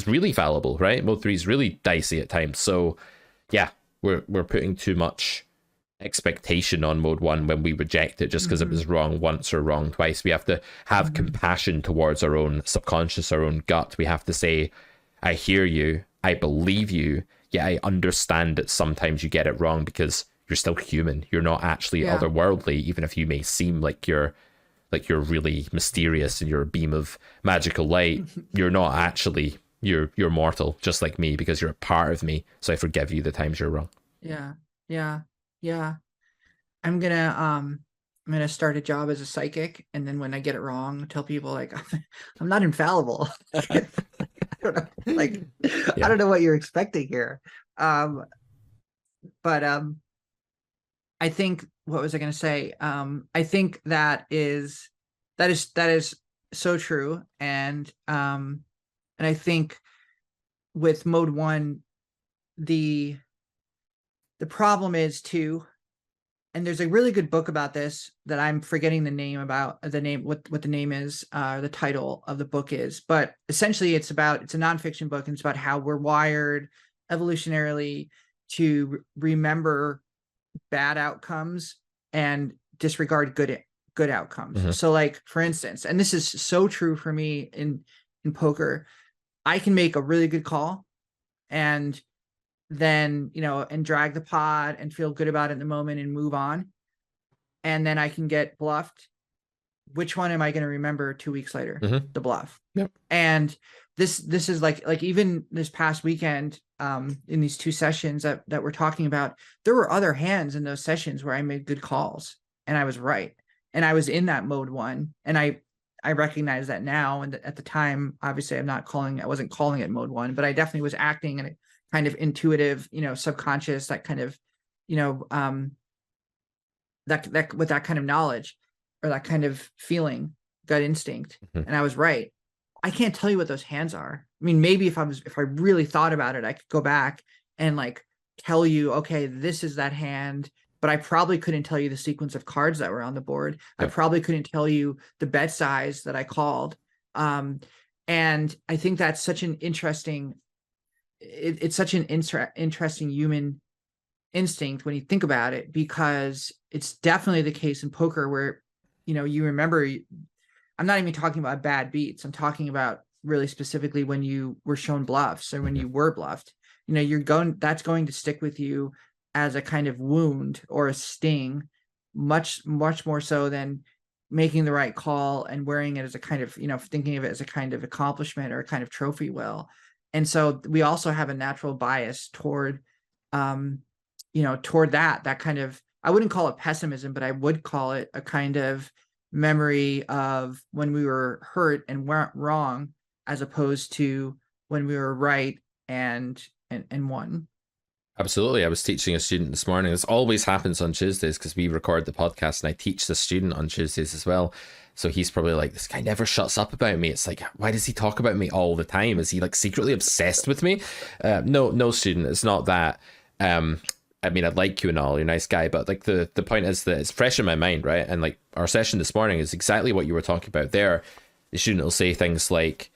really fallible, right? Mode 3 is really dicey at times. So yeah, we're putting too much expectation on mode 1 when we reject it just because it was wrong once or wrong twice. We have to have compassion towards our own subconscious, our own gut. We have to say, I hear you, I believe you, yet I understand that sometimes you get it wrong because you're still human. You're not actually otherworldly, even if you may seem like you're really mysterious and you're a beam of magical light. You're not actually. You're mortal, just like me, because you're a part of me. So I forgive you the times you're wrong. Yeah. I'm gonna start a job as a psychic, and then when I get it wrong, tell people like I'm not infallible. I don't know, like I don't know what you're expecting here. But I think, what was I gonna say? I think that is so true, and I think with mode 1, the problem is too, and there's a really good book about this that I'm forgetting what the name is, the title of the book is, but essentially it's a nonfiction book, and it's about how we're wired evolutionarily to remember bad outcomes and disregard good outcomes. So like, for instance, and this is so true for me in poker, I can make a really good call and then, and drag the pot and feel good about it in the moment and move on. And then I can get bluffed which one am I going to remember 2 weeks later? Mm-hmm. The bluff. Yep. And this is like even this past weekend, in these 2 sessions that we're talking about, there were other hands in those sessions where I made good calls and I was right. And I was in that mode 1. And I recognize that now. And at the time, obviously I wasn't calling it mode 1, but I definitely was acting in a kind of intuitive, subconscious, that kind of, that with that kind of knowledge or that kind of feeling, gut instinct. Mm-hmm. And I was right. I can't tell you what those hands are. I mean, maybe if I really thought about it, I could go back and like tell you, okay, this is that hand, but I probably couldn't tell you the sequence of cards that were on the board. Yep. I probably couldn't tell you the bet size that I called. And I think that's such an interesting, it's such an interesting human instinct when you think about it, because it's definitely the case in poker where, you remember, I'm not even talking about bad beats. I'm talking about really specifically when you were shown bluffs or when you were bluffed, that's going to stick with you as a kind of wound or a sting, much, much more so than making the right call and wearing it as a kind of, thinking of it as a kind of accomplishment or a kind of trophy will. And so we also have a natural bias toward, toward that kind of, I wouldn't call it pessimism, but I would call it a kind of memory of when we were hurt and weren't wrong, as opposed to when we were right and won. Absolutely. I was teaching a student this morning. This always happens on Tuesdays because we record the podcast and I teach the student on Tuesdays as well. So he's probably like, this guy never shuts up about me. It's like, why does he talk about me all the time? Is he like secretly obsessed with me? No, student, it's not that. I mean, I'd like you and all, you're a nice guy, but like the point is that it's fresh in my mind, right? And like our session this morning is exactly what you were talking about there. The student will say things like,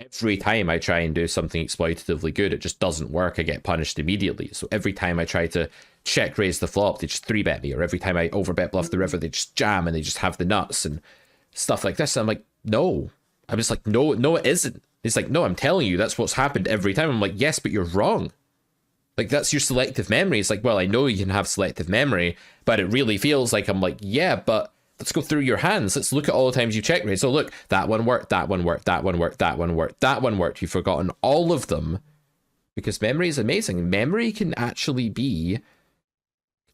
every time I try and do something exploitatively good, it just doesn't work. I get punished immediately. So every time I try to check raise the flop, they just 3-bet me. Or every time I overbet bluff the river, they just jam and they just have the nuts and stuff like this. And I'm like, no. I'm just like, no, it isn't. It's like, no, I'm telling you, that's what's happened every time. I'm like, yes, but you're wrong. Like, that's your selective memory. It's like, well, I know you can have selective memory, but it really feels like, I'm like, yeah, but let's go through your hands. Let's look at all the times you check raise. So look, that one worked, that one worked, that one worked, that one worked, that one worked. You've forgotten all of them because memory is amazing. Memory can actually be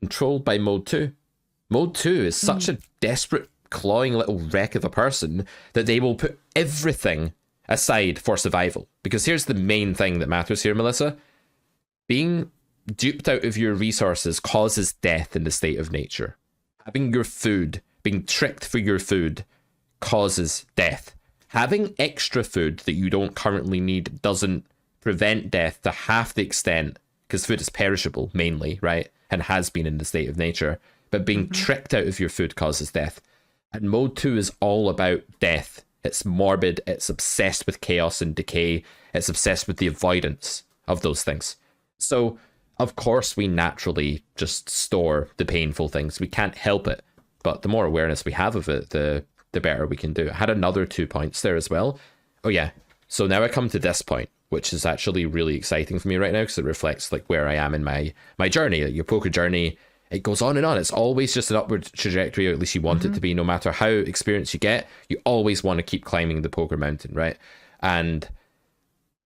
controlled by mode 2. Mode 2 is such a desperate, clawing little wreck of a person that they will put everything aside for survival. Because here's the main thing that matters here, Melissa. Being duped out of your resources causes death in the state of nature. Having your food, being tricked for your food, causes death. Having extra food that you don't currently need doesn't prevent death to half the extent, because food is perishable mainly, right? And has been in the state of nature. But being tricked out of your food causes death. And mode 2 is all about death. It's morbid, it's obsessed with chaos and decay, it's obsessed with the avoidance of those things. So, of course, we naturally just store the painful things. We can't help it. But the more awareness we have of it, the better we can do. I had another 2 points there as well. Oh, yeah. So now I come to this point, which is actually really exciting for me right now because it reflects like where I am in my journey. Like, your poker journey, it goes on and on. It's always just an upward trajectory, or at least you want it to be. No matter how experienced you get, you always want to keep climbing the poker mountain, right? And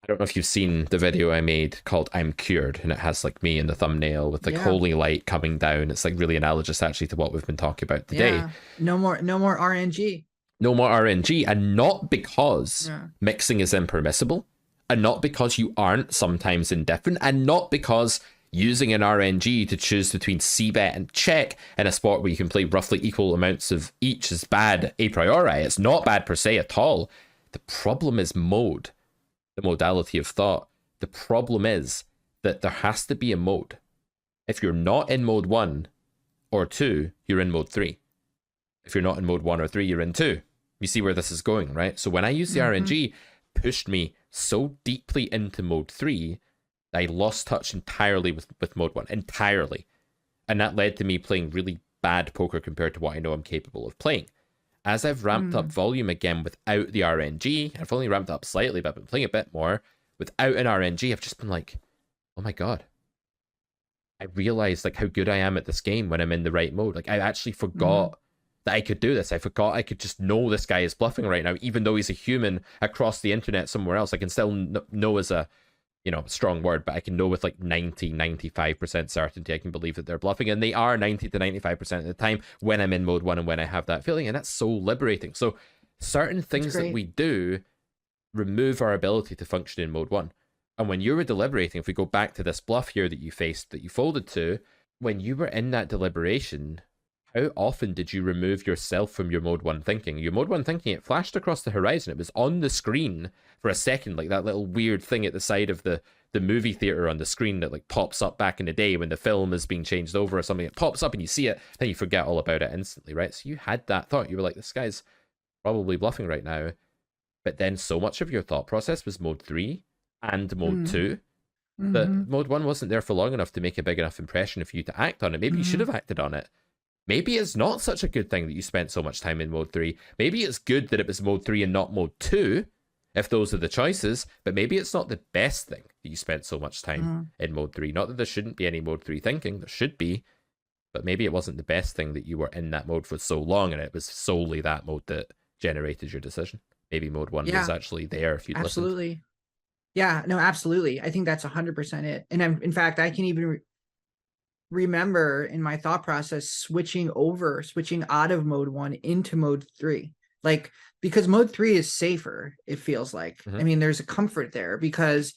I don't know if you've seen the video I made called I'm Cured, and it has like me in the thumbnail with like holy light coming down. It's like really analogous actually to what we've been talking about today. Yeah. No more RNG. No more RNG, and not because mixing is impermissible, and not because you aren't sometimes indifferent, and not because using an RNG to choose between C-bet and check in a sport where you can play roughly equal amounts of each is bad a priori. It's not bad per se at all. The problem is mode. The modality of thought. The problem is that there has to be a mode. If you're not in mode 1 or 2, you're in mode 3. If you're not in mode 1 or 3, you're in 2. You see where this is going, right? So when I used the RNG, pushed me so deeply into mode 3, I lost touch entirely with mode 1. Entirely. And that led to me playing really bad poker compared to what I know I'm capable of playing. As I've ramped up volume again without the RNG, I've only ramped up slightly, but I've been playing a bit more. Without an RNG, I've just been like, oh my god. I realized like how good I am at this game when I'm in the right mode. Like I actually forgot that I could do this. I forgot I could just know this guy is bluffing right now, even though he's a human across the internet somewhere else. I can still know as a, strong word, but I can know with like 95% certainty I can believe that they're bluffing, and they are 90 to 95% of the time when I'm in mode 1 and when I have that feeling, and that's so liberating. So certain things that we do remove our ability to function in mode 1. And when you were deliberating, if we go back to this bluff here that you faced, that you folded to, when you were in that deliberation, how often did you remove yourself from your mode 1 thinking? Your mode 1 thinking, it flashed across the horizon. It was on the screen for a second, like that little weird thing at the side of the movie theater on the screen that like pops up back in the day when the film is being changed over or something. It pops up and you see it, then you forget all about it instantly, right? So you had that thought. You were like, this guy's probably bluffing right now. But then so much of your thought process was mode 3 and mode 2 that mode 1 wasn't there for long enough to make a big enough impression for you to act on it. Maybe you should have acted on it. Maybe it's not such a good thing that you spent so much time in mode 3. Maybe it's good that it was mode 3 and not mode 2, if those are the choices, but maybe it's not the best thing that you spent so much time in mode 3. Not that there shouldn't be any mode 3 thinking, there should be, but maybe it wasn't the best thing that you were in that mode for so long, and it was solely that mode that generated your decision. Maybe mode 1 was actually there if you'd listened. Yeah, no, absolutely. I think that's 100% it. And in fact, I can even remember in my thought process switching out of mode 1 into mode 3, like, because mode 3 is safer, it feels like. I mean, there's a comfort there because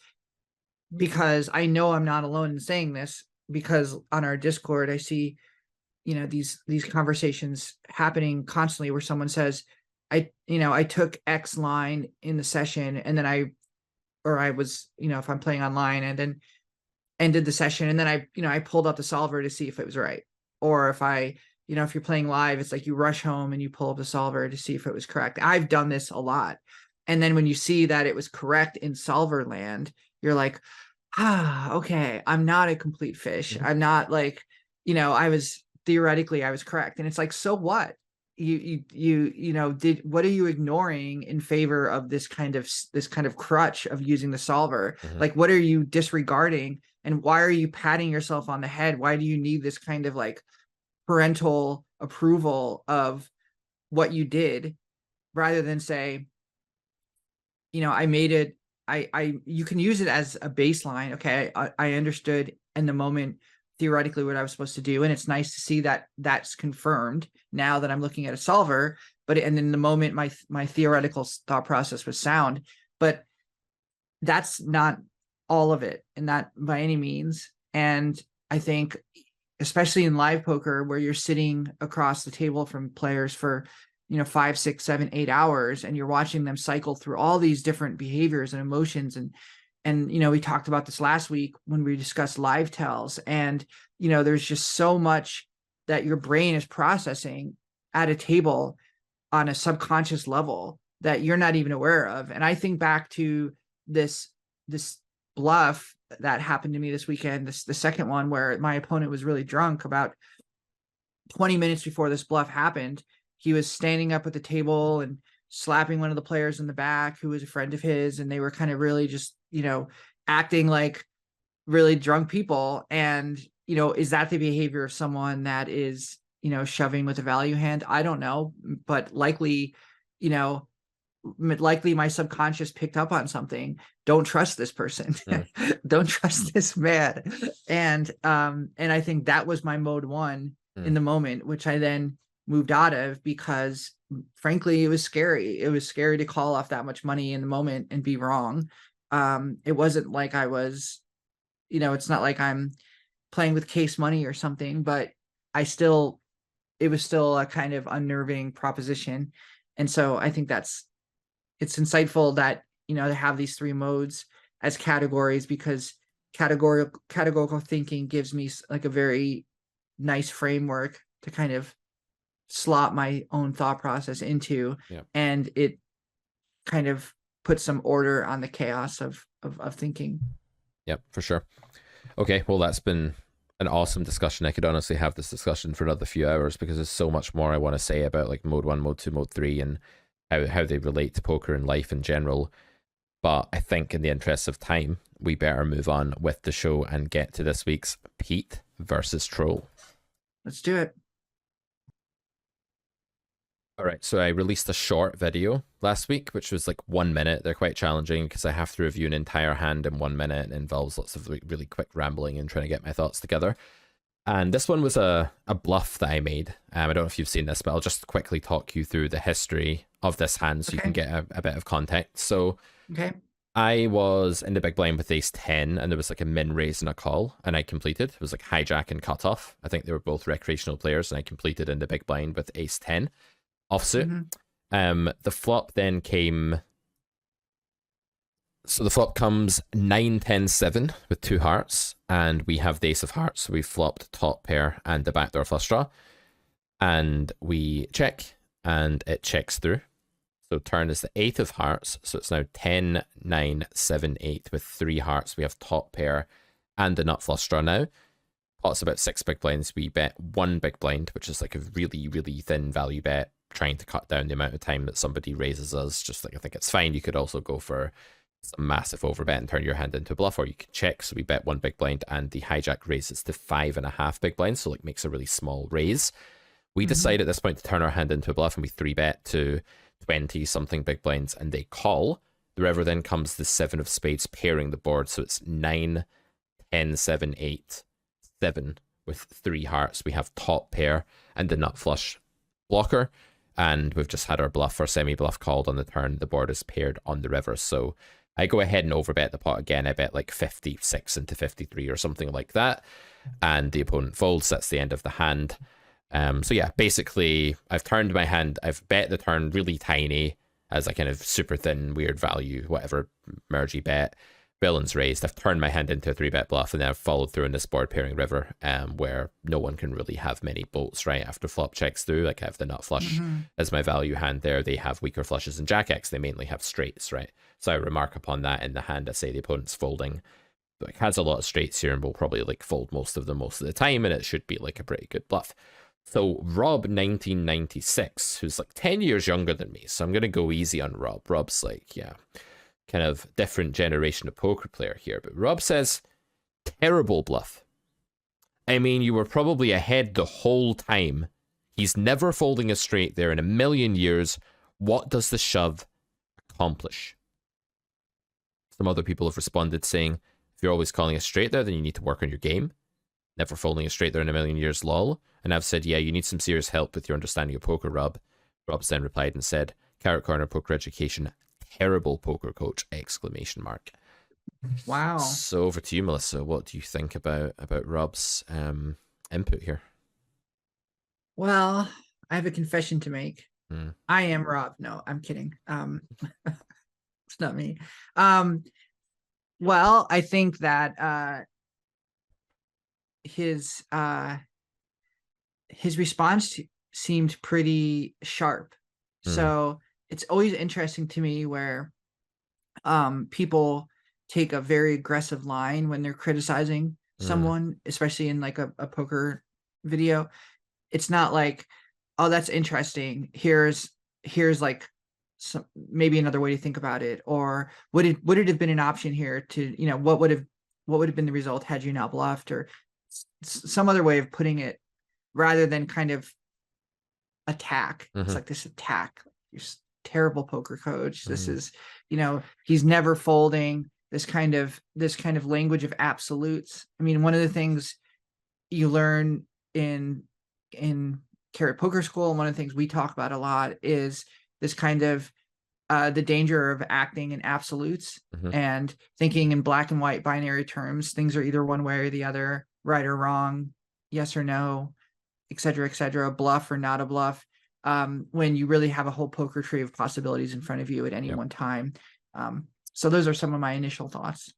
I know I'm not alone in saying this, because on our Discord I see these conversations happening constantly where someone says, I took X line in the session, and then I was, if I'm playing online, and then ended the session, and then I pulled up the solver to see if it was right. Or if if you're playing live, it's like you rush home and you pull up the solver to see if it was correct. I've done this a lot. And then when you see that it was correct in solver land, you're like, okay, I'm not a complete fish. I'm not like, I was correct. And it's like, so what? What are you ignoring in favor of this kind of crutch of using the solver? Like, what are you disregarding, and why are you patting yourself on the head? Why do you need this kind of like parental approval of what you did, rather than say, I made it, you can use it as a baseline. Okay, I understood in the moment theoretically what I was supposed to do, and it's nice to see that that's confirmed now that I'm looking at a solver. But and in the moment, my theoretical thought process was sound, but that's not all of it, and not by any means. And I think, especially in live poker, where you're sitting across the table from players for 5, 6, 7, 8 hours, and you're watching them cycle through all these different behaviors and emotions, and we talked about this last week when we discussed live tells, and there's just so much that your brain is processing at a table on a subconscious level that you're not even aware of. And I think back to this bluff that happened to me this weekend, the second one, where my opponent was really drunk. About 20 minutes before this bluff happened, he was standing up at the table and slapping one of the players in the back who was a friend of his, and they were kind of really just acting like really drunk people. And is that the behavior of someone that is shoving with a value hand? I don't know, but likely my subconscious picked up on something. Don't trust this person. Don't trust this man. And I think that was my mode 1 in the moment, which I then moved out of, because frankly, it was scary. It was scary to call off that much money in the moment and be wrong. It wasn't like I was, it's not like I'm playing with case money or something, but it was still a kind of unnerving proposition. And so I think it's insightful that, to have these 3 modes as categories, because categorical thinking gives me like a very nice framework to kind of slot my own thought process into. And it kind of puts some order on the chaos of thinking. Yep, for sure. Okay, well, that's been an awesome discussion. I could honestly have this discussion for another few hours, because there's so much more I want to say about like mode 1, mode 2, mode 3, and how they relate to poker and life in general. But I think in the interest of time, we better move on with the show and get to this week's Pete versus Troll. Let's do it. All right, so I released a short video last week, which was like 1 minute. They're quite challenging because I have to review an entire hand in 1 minute and involves lots of really quick rambling and trying to get my thoughts together. And this one was a bluff that I made. I don't know if you've seen this, but I'll just quickly talk you through the history of this hand so you can get a bit of context. So I was in the big blind with ace 10, and there was like a min raise and a call, and I completed. It was like hijack and cutoff. I think they were both recreational players, and I completed in the big blind with ace 10 offsuit. The flop then came. So the flop comes 9, 10, 7 with 2 hearts, and we have the ace of hearts. So we flopped top pair and the backdoor flush draw, and we check, and it checks through. So turn is the 8 of hearts, so it's now 10, 9, 7, 8 with 3 hearts. We have top pair and the nut flush draw now. Pot's about 6 big blinds. We bet 1 big blind, which is like a really, really thin value bet, trying to cut down the amount of time that somebody raises us. Just like, I think it's fine. You could also go for some massive overbet and turn your hand into a bluff, or you can check. So we bet 1 big blind, and the hijack raises to 5.5 big blinds, so like makes a really small raise. We decide at this point to turn our hand into a bluff, and we 3-bet to 20 something big blinds, and they call. The river then comes the 7 of spades pairing the board, so it's 9, 10, 7, 8, 7 with 3 hearts. We have top pair and the nut flush blocker, and we've just had our bluff or semi bluff called on the turn. The board is paired on the river, so I go ahead and overbet the pot again. I bet like 56 into 53 or something like that, and the opponent folds. That's the end of the hand. So yeah, basically I've turned my hand, I've bet the turn really tiny as a kind of super thin, weird value, whatever, mergey bet. Villain's raised. I've turned my hand into a 3-bet bluff, and then I've followed through in this board pairing river, where no one can really have many bolts, right? After flop checks through, like I have the nut flush as my value hand there. They have weaker flushes and jack X. They mainly have straights, right? So I remark upon that in the hand. I say the opponent's folding. Like, has a lot of straights here, and will probably like fold most of them most of the time, and it should be like a pretty good bluff. So Rob 1996, who's like 10 years younger than me, so I'm gonna go easy on Rob. Rob's like, yeah, kind of different generation of poker player here, but Rob says, terrible bluff. I mean, you were probably ahead the whole time. He's never folding a straight there in a million years. What does the shove accomplish? Some other people have responded saying, if you're always calling a straight there, then you need to work on your game. Never folding a straight there in a million years, lol. And I've said, yeah, you need some serious help with your understanding of poker, Rob. Rob's then replied and said, Carrot Corner Poker Education, terrible poker coach, exclamation mark. Wow. So over to you, Melissa. What do you think about Rob's input here? Well, I have a confession to make. I am Rob. No, I'm kidding. It's not me. Well, I think that his response seemed pretty sharp. So it's always interesting to me where people take a very aggressive line when they're criticizing someone, especially in like a poker video. It's not like, oh, that's interesting. Here's like some, maybe another way to think about it, or would it have been an option here to, you know, what would have been the result had you not bluffed, or some other way of putting it, rather than kind of attack. It's like this attack. You're terrible poker coach. This is, you know, he's never folding. This kind of language of absolutes. I mean, one of the things you learn in Carrot Poker School, and one of the things we talk about a lot, is this kind of the danger of acting in absolutes and thinking in black and white binary terms. Things are either one way or the other, right or wrong, yes or no, et cetera, bluff or not a bluff, when you really have a whole poker tree of possibilities in front of you at any one time. So those are some of my initial thoughts.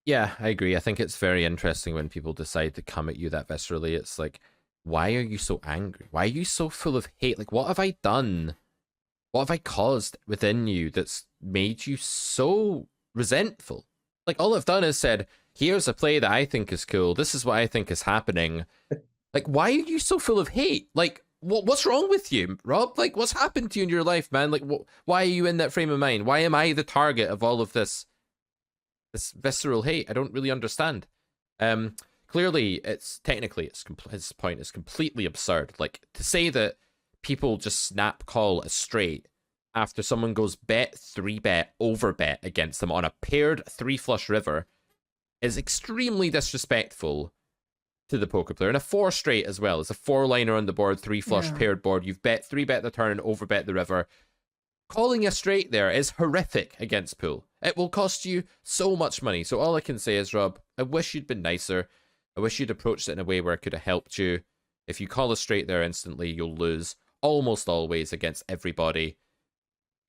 Yeah, I agree. I think it's very interesting when people decide to come at you that viscerally. It's like, why are you so angry? Why are you so full of hate? Like, what have I done? What have I caused within you that's made you so resentful? Like, all I've done is said, here's a play that I think is cool. This is what I think is happening. Like, why are you so full of hate? Like, what's wrong with you, Rob? Like, what's happened to you in your life, man? Like, why are you in that frame of mind? Why am I the target of all of this visceral hate? I don't really understand. Clearly, his point is completely absurd. Like, to say that people just snap call a straight after someone goes bet, 3-bet, over-bet against them on a paired 3-flush river is extremely disrespectful to the poker player. And a 4 straight as well. It's a 4-liner on the board, 3-flush paired board. You've bet 3-bet the turn, over-bet the river. Calling a straight there is horrific against pool. It will cost you so much money. So all I can say is, Rob, I wish you'd been nicer. I wish you'd approached it in a way where it could have helped you. If you call a straight there instantly, you'll lose almost always against everybody.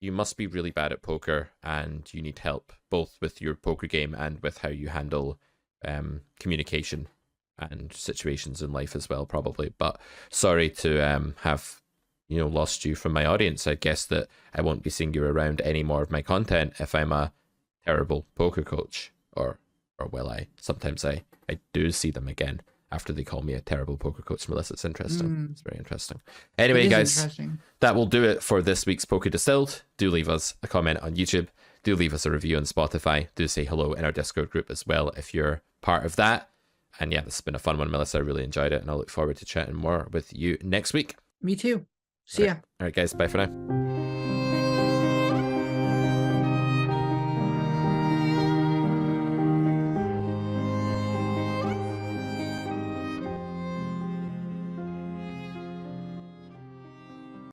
You must be really bad at poker, and you need help both with your poker game and with how you handle communication and situations in life as well, probably. But sorry to have lost you from my audience. I guess that I won't be seeing you around any more of my content if I'm a terrible poker coach, or will I? Sometimes I do see them again after they call me a terrible poker coach, Melissa. It's interesting. It's very interesting. Anyway, guys, that will do it for this week's Poker Distilled. Do leave us a comment on YouTube. Do leave us a review on Spotify. Do say hello in our Discord group as well if you're part of that. And yeah, this has been a fun one, Melissa. I really enjoyed it, and I look forward to chatting more with you next week. Me too. See ya. All right, guys. Bye for now.